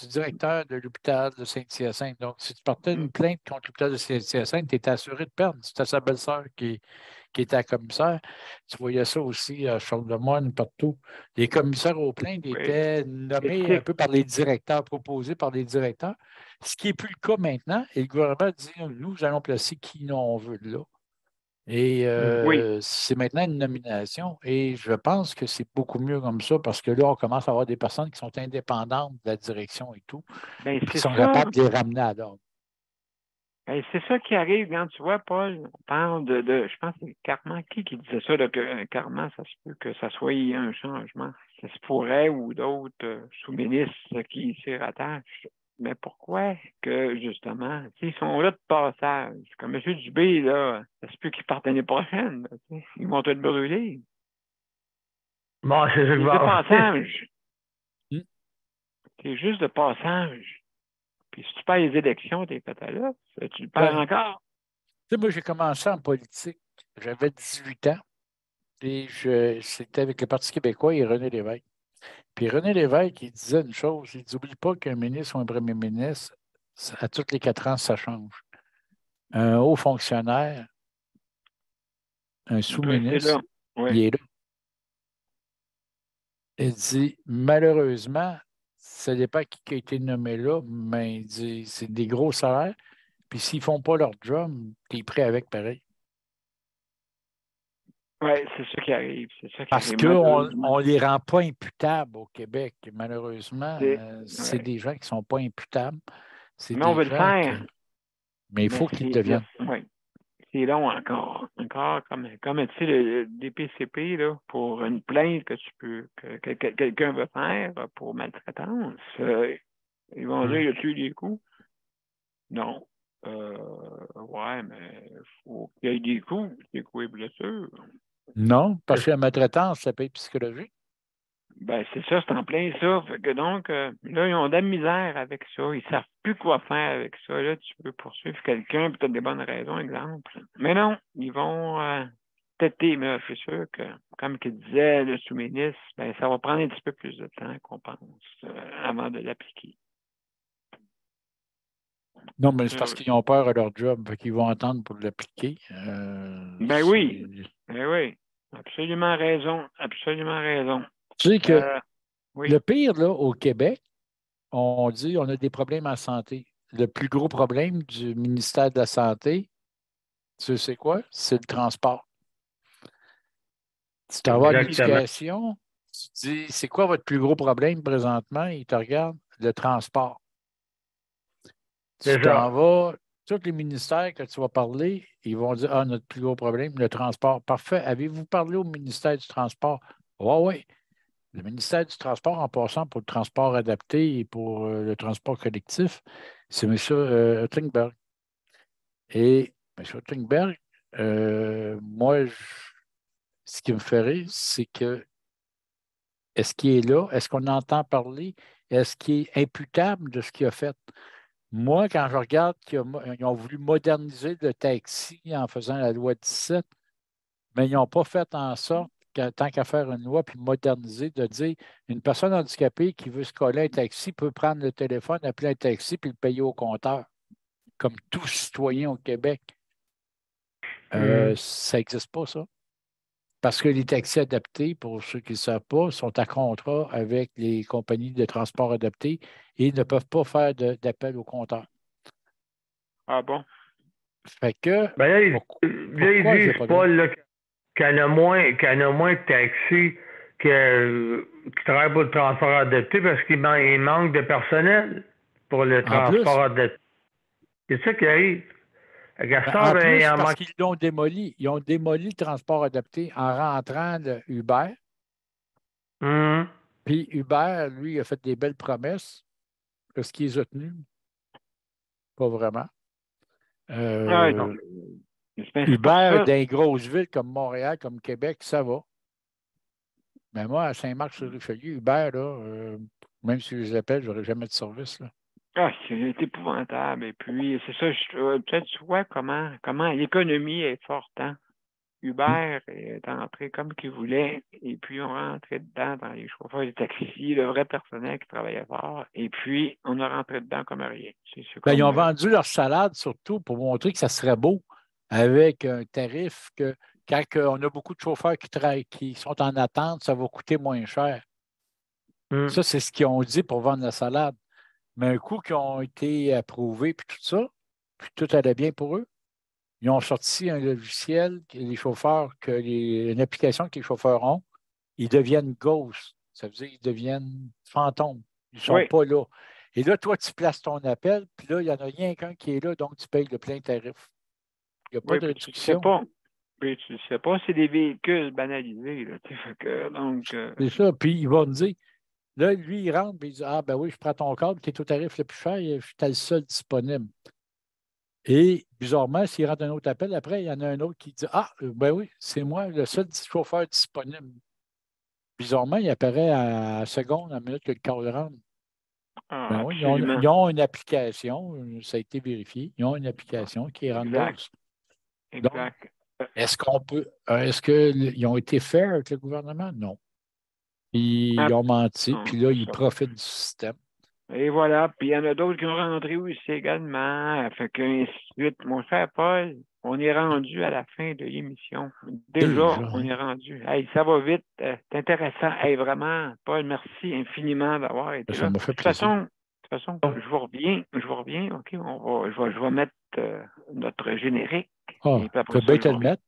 directeur de l'hôpital de Saint-Hyacinthe. Donc, si tu portais une plainte contre l'hôpital de Saint-Hyacinthe, tu étais assuré de perdre. C'était sa belle-sœur qui était la commissaire. Tu voyais ça aussi à Charles-de-Moine, partout. Les commissaires aux plaintes étaient nommés un peu par les directeurs, proposés par les directeurs, ce qui n'est plus le cas maintenant. Et le gouvernement dit, nous allons placer qui on veut là. Et c'est maintenant une nomination. Et je pense que c'est beaucoup mieux comme ça parce que là, on commence à avoir des personnes qui sont indépendantes de la direction et tout, qui sont capables de les ramener à l'ordre. Ben, c'est ça qui arrive quand tu vois, Paul. On parle je pense que c'est Carman qui disait ça, là, que Carman, ça se peut que ça soit un changement. Ça se pourrait ou d'autres sous-ministres qui s'y rattachent. Mais pourquoi que, justement, ils sont là de passage? Comme M. Dubé, là, ça se peut qu'ils partent l'année prochaine. Là, ils vont être brûlés. Bon, c'est ça que de passage. C'est juste de passage. Puis si tu perds les élections, t'es fait à là. Tu le perds encore. Tu sais, moi, j'ai commencé en politique. J'avais 18 ans. Et c'était avec le Parti québécois et René Lévesque. Puis René Lévesque, il disait une chose, il dit, n'oublie pas qu'un ministre ou un premier ministre, à tous les 4 ans, ça change. Un haut fonctionnaire, un sous-ministre, il est là. Il dit, malheureusement, ça dépend qui a été nommé là, mais il dit, c'est des gros salaires. Puis s'ils ne font pas leur job, tu es prêt avec pareil. Oui, c'est ça qui arrive. Parce qu'on ne les rend pas imputables au Québec. Malheureusement, c'est des gens qui ne sont pas imputables. Mais on veut le faire. Mais il faut qu'ils le deviennent. Oui. C'est long encore. Encore comme tu sais, le DPCP, là, pour une plainte que quelqu'un veut faire pour maltraitance. Ils vont dire, y a-tu des coups? Non. Ouais, mais il faut qu'il y ait des coups et blessures. Non, parce que la maltraitance, ça peut être psychologique. Ben, c'est ça, c'est en plein ça. Fait que donc, là, ils ont de la misère avec ça. Ils ne savent plus quoi faire avec ça. Là, tu peux poursuivre quelqu'un, peut-être des bonnes raisons, exemple. Mais non, ils vont têter, mais je suis sûr que, comme il disait le sous-ministre, ben, ça va prendre un petit peu plus de temps qu'on pense avant de l'appliquer. Non, mais c'est parce qu'ils ont peur à leur job, fait qu'ils vont attendre pour l'appliquer. Ben oui. Absolument raison. Absolument raison. Tu sais que le pire, là, au Québec, on dit on a des problèmes en santé. Le plus gros problème du ministère de la Santé, tu sais quoi? C'est le transport. Tu t'en vas à l'éducation, tu dis c'est quoi votre plus gros problème présentement? Ils te regardent, le transport. Tu t'en vas, tous les ministères que tu vas parler, ils vont dire ah, notre plus gros problème, le transport. Parfait. Avez-vous parlé au ministère du Transport? Oui. Le ministère du Transport, en passant pour le transport adapté et pour le transport collectif, C'est M. Klingberg. Et M. Klingberg, moi, ce qui me ferait, c'est que est-ce qu'il est là? Est-ce qu'on entend parler? Est-ce qu'il est imputable de ce qu'il a fait? Moi, quand je regarde qu'ils ont voulu moderniser le taxi en faisant la loi 17, mais ils n'ont pas fait en sorte, tant qu'à faire une loi puis moderniser, de dire une personne handicapée qui veut se coller un taxi peut prendre le téléphone, appeler un taxi puis le payer au compteur, comme tout citoyen au Québec. Ça n'existe pas, ça. Parce que les taxis adaptés, pour ceux qui ne le savent pas, sont à contrat avec les compagnies de transport adaptés et ne peuvent pas faire d'appel au compteur. Ah bon? Fait que, Ben là, pourquoi ils j'ai disent pas pas de... là, qu'il y en a moins de taxis qui travaillent pour le transport adapté parce qu'il manque de personnel pour le En plus, transport adapté. C'est ça qui arrive. À Gaston, en ben, il plus en parce manque. qu'ils l'ont démoli. Ils ont démoli le transport adapté en rentrant le Uber. Hum. Puis Uber, lui, il a fait des belles promesses. Est-ce qu'il les a tenues? Pas vraiment. Ah, non. C'est pour Uber, ça. dans les grosses villes comme Montréal, comme Québec, ça va. Mais moi, à Saint-Marc-sur-Richelieu, Uber, là, même si je les appelle, je n'aurai jamais de service. Là. Ah, c'est épouvantable. Et puis, c'est ça, peut-être tu vois comment l'économie est forte, hein? Uber est entré comme qu'il voulait, et puis on rentrait dedans dans les chauffeurs de taxi, le vrai personnel qui travaillait fort, et puis on a rentré dedans comme rien. C'est Ben, ils comme, ont vendu leur salade surtout pour montrer que ça serait beau avec un tarif que quand on a beaucoup de chauffeurs qui sont en attente, ça va coûter moins cher. Ça, c'est ce qu'ils ont dit pour vendre la salade. Mais un coup qu'ils ont été approuvés, puis tout ça, puis tout allait bien pour eux, ils ont sorti un logiciel que les chauffeurs, une application que les chauffeurs ont, ils deviennent ghosts. Ça veut dire qu'ils deviennent fantômes. Ils ne sont oui, pas là. Et là, toi, tu places ton appel, puis là, il n'y en a rien qu'un qui est là, donc tu payes le plein tarif. Il n'y a pas oui, de puis tu ne sais réduction. pas. Puis tu ne sais pas, c'est des véhicules banalisés, là, tu sais, fait que, donc, C'est ça. Puis ils vont me dire, là, lui, il rentre, puis il dit, ah, ben oui, je prends ton câble qui est au tarif le plus cher, je suis le seul disponible. Et bizarrement, s'il rentre un autre appel, après, il y en a un autre qui dit, ah, ben oui, c'est moi, le seul chauffeur disponible. Bizarrement, il apparaît à la seconde, à la minute que le câble rentre. Ben oui, absolument. ils ont une application, ça a été vérifié, ils ont une application qui est Exact, Randghost. Donc, exact. est-ce qu'ils ont été fair avec le gouvernement? Non. Ils ont menti, Non, puis là, c'est ils ça. profitent du système. Et voilà, puis il y en a d'autres qui ont rentré aussi également, fait que ainsi de suite. Mon cher Paul, on est rendu à la fin de l'émission. Déjà, Déjà, on hein? est rendu. Hey, ça va vite, c'est intéressant. Hey, vraiment, Paul, merci infiniment d'avoir été Ça là. m'a fait plaisir. De toute façon, je vous reviens, OK? Je vais mettre notre générique. Ah, Et puis tu après as ça, bien je te vous le reviens. mettre.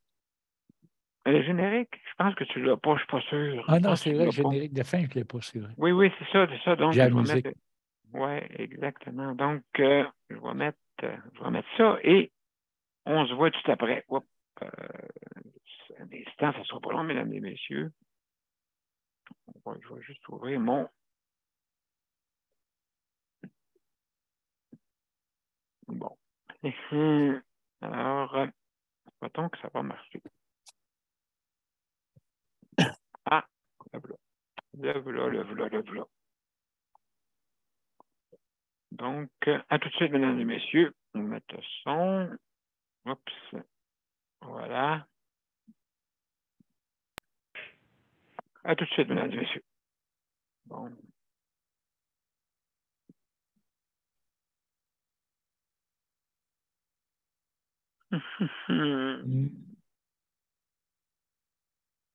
Le générique, je pense que tu l'as pas, je suis pas sûr. Ah Je non, pense que c'est tu vrai, le l'as pas. générique de fin, je ne l'ai pas, c'est vrai. Oui, oui, c'est ça. Donc, J'ai la je vais musique. mettre. Oui, exactement. Donc, je vais mettre ça et on se voit tout après. Oups, euh, un instant, ça ne sera pas long, mesdames et messieurs. Je vais juste ouvrir mon. Bon. Alors, mettons que ça va marcher. Ah, le voilà. Le voilà. Donc, à tout de suite, mesdames et messieurs. On va mettre le son. Oups. Voilà. À tout de suite, mesdames et messieurs. Bon.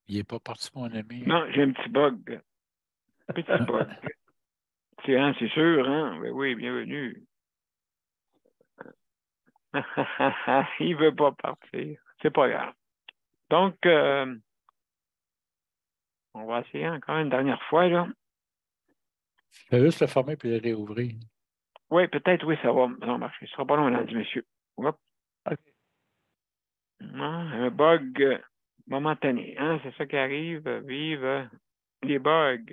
Il n'est pas parti, mon ami. Non, j'ai un petit bug. Petit bug. C'est sûr, hein? Ben oui, bienvenue. Il ne veut pas partir. C'est pas grave. Donc, on va essayer encore une dernière fois, là. Je vais juste le fermer puis le réouvrir. Oui, peut-être, oui, ça va marcher. Ce sera pas long, mesdames et messieurs. Hop. OK. Un bug momentané, hein? C'est ça qui arrive. Vive les bugs.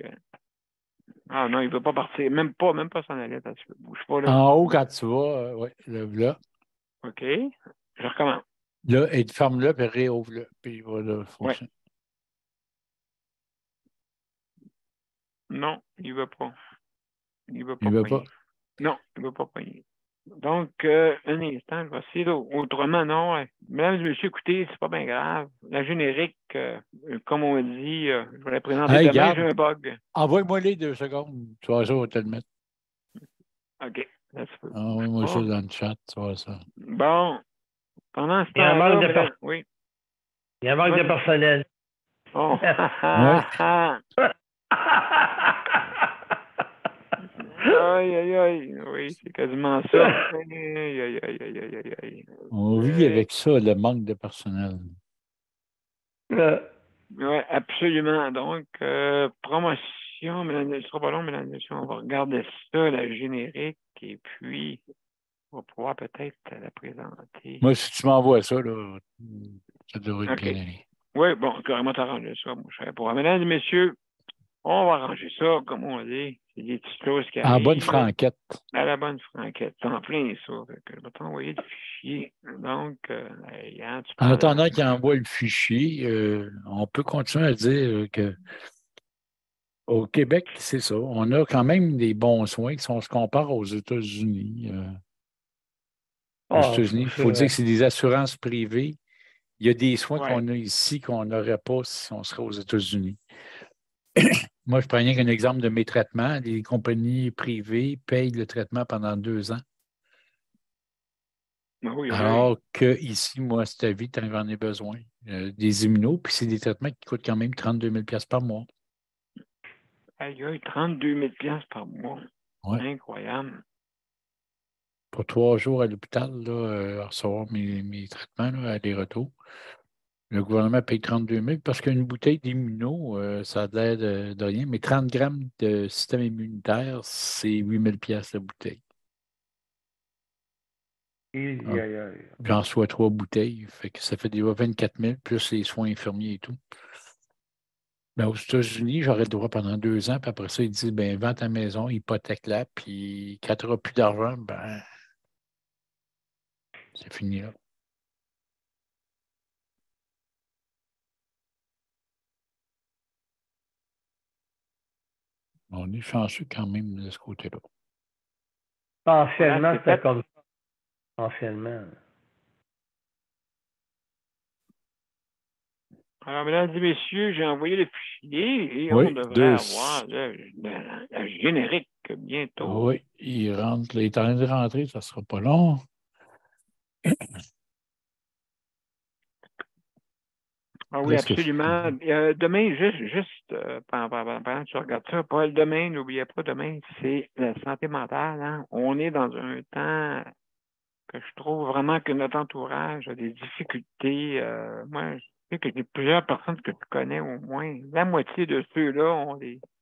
Ah non, il ne veut pas partir. Même pas s'en aller. Attends, tu bouge pas là. En haut, quand tu vas, oui, là. OK. Je recommence. Là, et ferme-le, puis réouvre-le. Puis il va Ouais. fonctionner. Non, il ne veut pas. Il ne veut Il pas ne veut pas. pogner. Non, il ne veut pas pogner. Donc, un instant, je vais essayer autrement, non. Mesdames et messieurs, écoutez, c'est pas bien grave. La générique, comme on dit, je vais la présenter Hey, demain, garde, j'ai un bug. envoie-moi les 2 secondes. Tu vas ça, on va te le mettre. OK, là, tu peux. Envoie-moi ça Bon, dans le chat, tu vois ça. bon. Pendant ce Il y a un temps-là, manque de mesdames... Oui. Il y a un manque de personnel. Oh. Oui. Aïe, aïe, aïe. Oui, c'est quasiment ça. Aïe, aïe, aïe, aïe, aïe, aïe, aïe. On vit avec ça, le manque de personnel. Oui, absolument. Donc, promotion, mesdames, ce sera pas long, mesdames et messieurs, on va regarder ça, la générique, et puis on va pouvoir peut-être la présenter. Moi, si tu m'envoies ça, là, ça devrait être bien OK. aller. Oui, bon, carrément t'arranger ça, mon cher. Pour mesdames et messieurs, on va arranger ça, comme on dit. C'est des petites choses qui En arrivent. bonne franquette. À la bonne franquette. C'est en plein ça. Fait que je vais t'envoyer le fichier. Donc, Yann, tu En prends attendant qu'il envoie le fichier, on peut continuer à dire que au Québec, c'est ça. On a quand même des bons soins si on se compare aux États-Unis. Aux États-Unis, il faut dire que c'est des assurances privées. Il y a des soins Ouais. qu'on a ici qu'on n'aurait pas si on serait aux États-Unis. Moi, je prends rien qu'un exemple de mes traitements. Les compagnies privées payent le traitement pendant 2 ans. Oui, Alors qu'ici, moi, c'est ta vie, j'en ai besoin. Des immunos, puis c'est des traitements qui coûtent quand même 32 000 par mois. Aïe, aïe, 32 000 par mois. Ouais. Incroyable. Pour 3 jours à l'hôpital, à recevoir mes traitements, là, aller-retour. Le gouvernement paye 32 000 parce qu'une bouteille d'immuno, ça a l'air de rien, mais 30 grammes de système immunitaire, c'est 8 000 la bouteille. J'en reçois 3 bouteilles, fait que ça fait déjà 24 000, plus les soins infirmiers et tout. Ben, aux États-Unis, j'aurais le droit pendant 2 ans, puis après ça, ils disent, ben, vends ta maison, hypothèque-la, puis quand tu n'auras plus d'argent, ben, c'est fini là. On est chanceux quand même de ce côté-là. Anciennement, c'était comme ça. Anciennement. Alors, mesdames et messieurs, j'ai envoyé le fichier et Oui, on devrait avoir la générique bientôt. Oui, il rentre. Il est en train de rentrer, ça ne sera pas long. Ah oui, absolument. Demain, juste pendant que tu regardes ça, Paul, demain, n'oubliez pas, demain, c'est la santé mentale. Hein? On est dans un temps que je trouve vraiment que notre entourage a des difficultés. Moi, je sais que j'ai plusieurs personnes que tu connais au moins. La moitié de ceux-là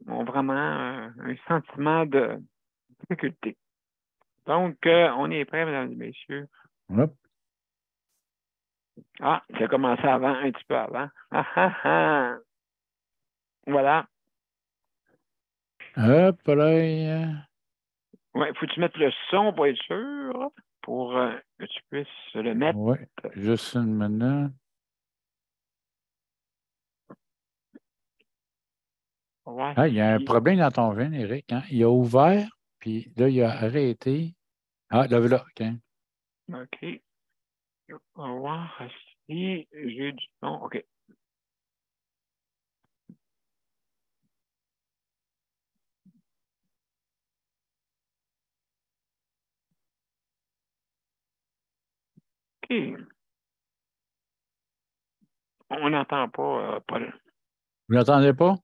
ont vraiment un sentiment de difficulté. Donc, on est prêts, mesdames et messieurs. Hop. Ah, ça a commencé avant, un petit peu avant. Ah, ah, ah. Voilà. Hop là. Oui, faut que tu mettes le son pour être sûr, pour que tu puisses le mettre. Oui, juste une minute. Ouais, Ah, il y a un problème dans ton générique. Hein? Il a ouvert, puis là, il a arrêté. Ah, là, voilà. OK. OK. On va voir si j'ai du son. OK. OK. On n'entend pas, Paul. Vous n'entendez pas?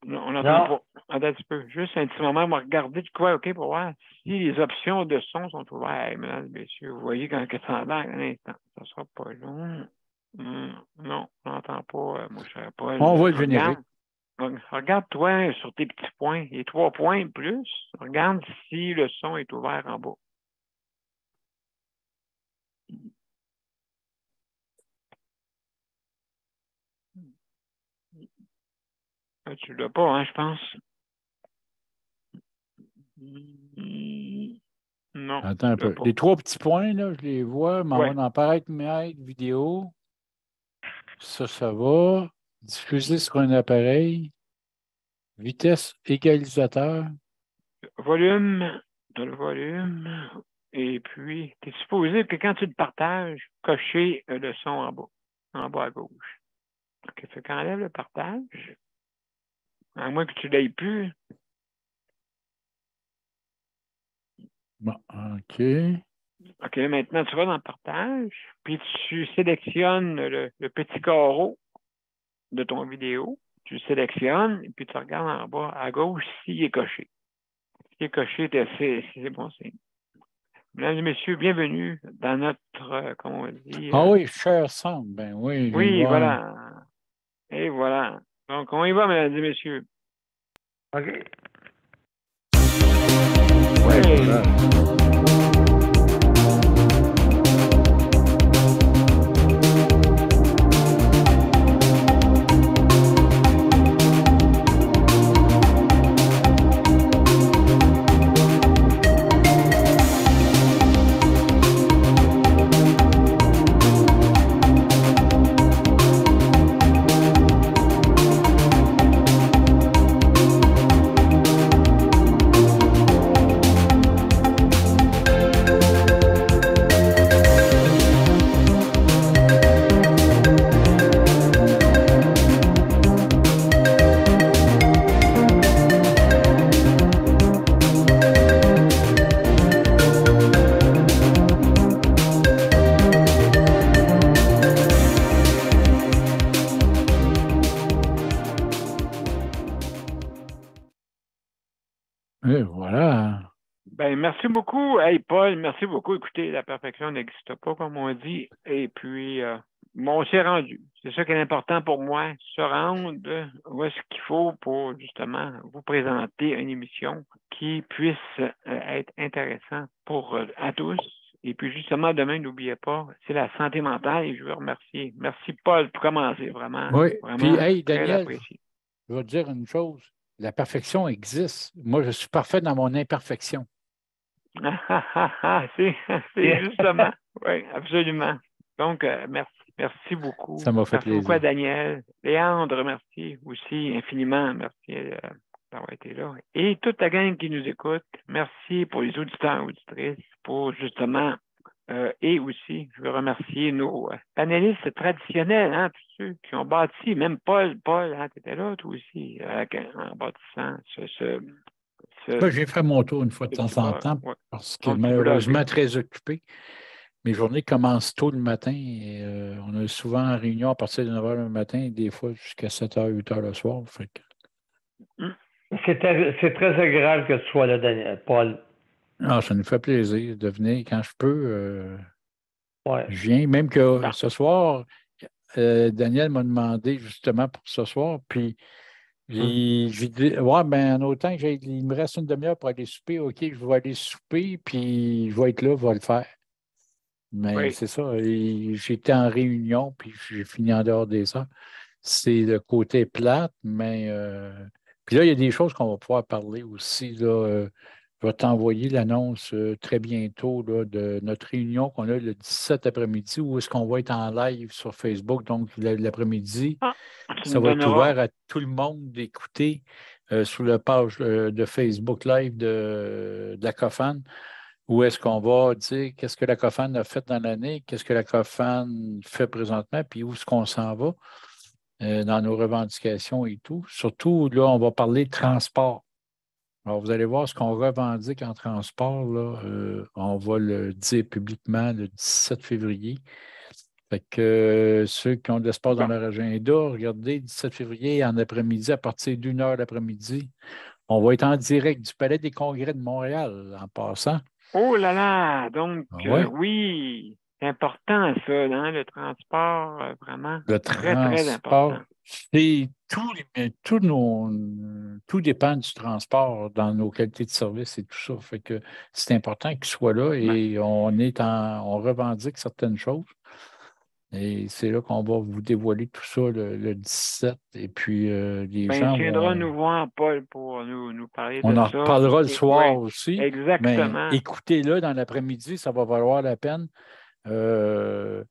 Non, on n'entend pas. Attends un petit peu. Juste un petit moment, on va regarder de quoi, OK, pour voir si les options de son sont ouvertes, mesdames et messieurs. Vous voyez quand que ça a l'air un instant. Ça sera pas long. Non, on n'entend pas, mon cher Paul. On voit le générique. Regarde-toi sur tes petits points. Les 3 points plus. Regarde si le son est ouvert en bas. Tu l'as pas, hein, je pense. Non. Attends un peu. Les 3 petits points, là, je les vois. M'en Ouais. va apparaître vidéo. Ça va. Diffuser sur un appareil. Vitesse égalisateur. Volume, dans le volume. Et puis, tu es supposé que quand tu le partages, cocher le son en bas à gauche. OK, fait qu'enlève le partage. À moins que tu l'aies plus. Bon, OK. OK, maintenant, tu vas dans le partage, puis tu sélectionnes le petit carreau de ton vidéo. Tu le sélectionnes, et puis tu regardes en bas à gauche s'il est coché. S'il est coché, c'est bon signe. Mesdames et messieurs, bienvenue dans notre, comment on dit? Ah oui, cher Sam. Ben oui, je viens de Oui, voir. voilà. Et voilà. Donc, on y va, mesdames et messieurs. OK. Ouais, Oui. voilà. Et voilà. Ben, merci beaucoup. Hey, Paul, merci beaucoup. Écoutez, la perfection n'existe pas, comme on dit. Et puis, bon, on s'est rendu. C'est ça qui est important pour moi, se rendre où est-ce qu'il faut pour, justement, vous présenter une émission qui puisse être intéressante pour à tous. Et puis, justement, demain, n'oubliez pas, c'est la santé mentale et je veux remercier. Merci, Paul, pour commencer. Vraiment, Oui. Puis, vraiment hey, très Daniel, apprécié. je vais te dire une chose. La perfection existe. Moi, je suis parfait dans mon imperfection. C'est justement, oui, absolument. Donc, merci. Merci beaucoup. Ça m'a fait Merci beaucoup à plaisir. Daniel. Léandre, merci aussi infiniment. Merci d'avoir été là. Et toute la gang qui nous écoute, merci pour les auditeurs et auditrices, pour justement, et aussi, je veux remercier nos panélistes traditionnels, hein, tous ceux qui ont bâti, même Paul, hein, tu étais là, toi aussi, en bâtissant Moi, j'ai fait mon tour une fois de ce petit temps en blog. temps Ouais. parce que Ton petit blog. malheureusement, très occupé. Mes journées commencent tôt le matin et on est souvent en réunion à partir de 9 h le matin et des fois jusqu'à 7 h, 8 h le soir. Fait que... C'est très agréable que tu sois là, Daniel, Paul. Ah, ça nous fait plaisir de venir quand je peux. Ouais. Je viens. Même que ce soir, Daniel m'a demandé justement pour ce soir, puis j'ai dit, ouais, ben, en autant que il me reste une demi-heure pour aller souper, OK, je vais aller souper, puis je vais être là, je vais le faire. Mais Oui. c'est ça, j'étais en réunion, puis j'ai fini en dehors des heures. C'est le côté plate, mais puis là, il y a des choses qu'on va pouvoir parler aussi. Là, je vais t'envoyer l'annonce très bientôt là, de notre réunion qu'on a le 17 après-midi, où est-ce qu'on va être en live sur Facebook. Donc, l'après-midi, ça va être ouvert à tout le monde d'écouter sur la page de Facebook Live de la COFAN, où est-ce qu'on va dire qu'est-ce que la COFAN a fait dans l'année, qu'est-ce que la COFAN fait présentement, puis où est-ce qu'on s'en va dans nos revendications et tout. Surtout, là, on va parler de transport. Alors, vous allez voir ce qu'on revendique en transport, là, on va le dire publiquement le 17 février. Fait que ceux qui ont de l'espace dans leur agenda, regardez, 17 février, en après-midi, à partir d'1 h l'après-midi, on va être en direct du Palais des Congrès de Montréal, en passant. Oh là là! Donc, Ouais. oui, c'est important, ça, hein, le transport, vraiment. Le très, très important. C'est tout dépend du transport dans nos qualités de service et tout ça. Fait que c'est important qu'il soit là et on revendique certaines choses. Et c'est là qu'on va vous dévoiler tout ça le 17. Et puis, les Ben, gens il viendra vont... nous voir, Paul, pour nous parler On de en ça. reparlera le soir Oui, aussi, mais exactement. écoutez-le dans l'après-midi, ça va valoir la peine. Je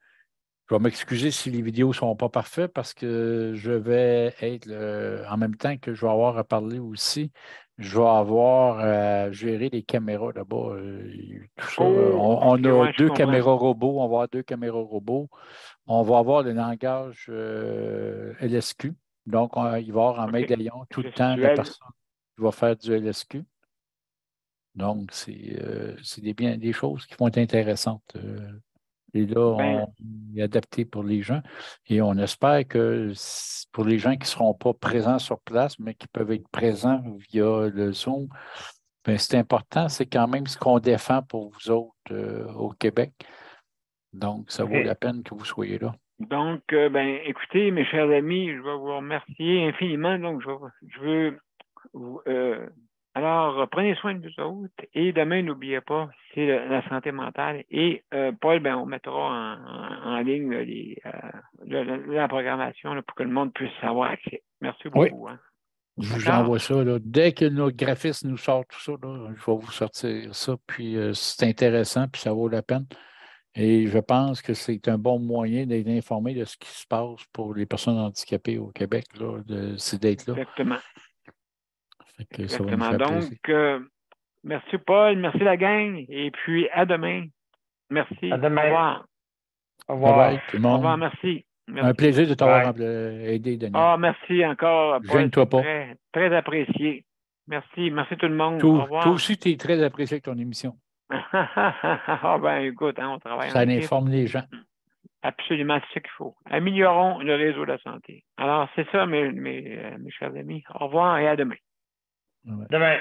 vais m'excuser si les vidéos ne sont pas parfaites parce que je vais être, en même temps que je vais avoir à parler aussi, je vais avoir à gérer les caméras là-bas. Tout ça. Oh, On ok, a ouais, je deux comprends. caméras robots, on va avoir deux caméras robots. On va avoir le langage LSQ. Donc, il va y avoir en OK. médaillon tout le temps la Gestuelle. personne qui va faire du LSQ. Donc, c'est des choses qui vont être intéressantes. Et là, Ben, on est adapté pour les gens. Et on espère que pour les gens qui ne seront pas présents sur place, mais qui peuvent être présents via le Zoom, ben, c'est important, c'est quand même ce qu'on défend pour vous autres au Québec. Donc, ça vaut OK. la peine que vous soyez là. Donc, ben, écoutez, mes chers amis, je vais vous remercier infiniment. Donc, je veux alors, prenez soin de vous autres. Et demain, n'oubliez pas, c'est la santé mentale. Et Paul, ben, on mettra en ligne la programmation là, pour que le monde puisse savoir accès. Merci Oui, beaucoup. Hein. je vous D'accord? envoie ça. Là. Dès que notre graphiste nous sort tout ça, là, je vais vous sortir ça. Puis c'est intéressant, puis ça vaut la peine. Et je pense que c'est un bon moyen d'être informé de ce qui se passe pour les personnes handicapées au Québec, là, c'est d'être là. Exactement. Fait que ça va nous Exactement. faire Donc, plaisir. merci Paul, merci la gang. Et puis, à demain. Merci. À demain. Au revoir. Au Bye revoir. bye, tout le Au revoir, monde. merci. Un Merci. plaisir de t'avoir Bye. aidé, Daniel. Ah, merci encore, Paul. Gêne-toi C'est pas. très, très apprécié. Merci. Merci tout le monde. Au Toi revoir. aussi, tu es très apprécié avec ton émission. Ah ben écoute, hein, on travaille en Ça équipe. informe les gens. Absolument, c'est ce qu'il faut. Améliorons le réseau de la santé. Alors, c'est ça, mes chers amis. Au revoir et à demain. Ouais. Demain.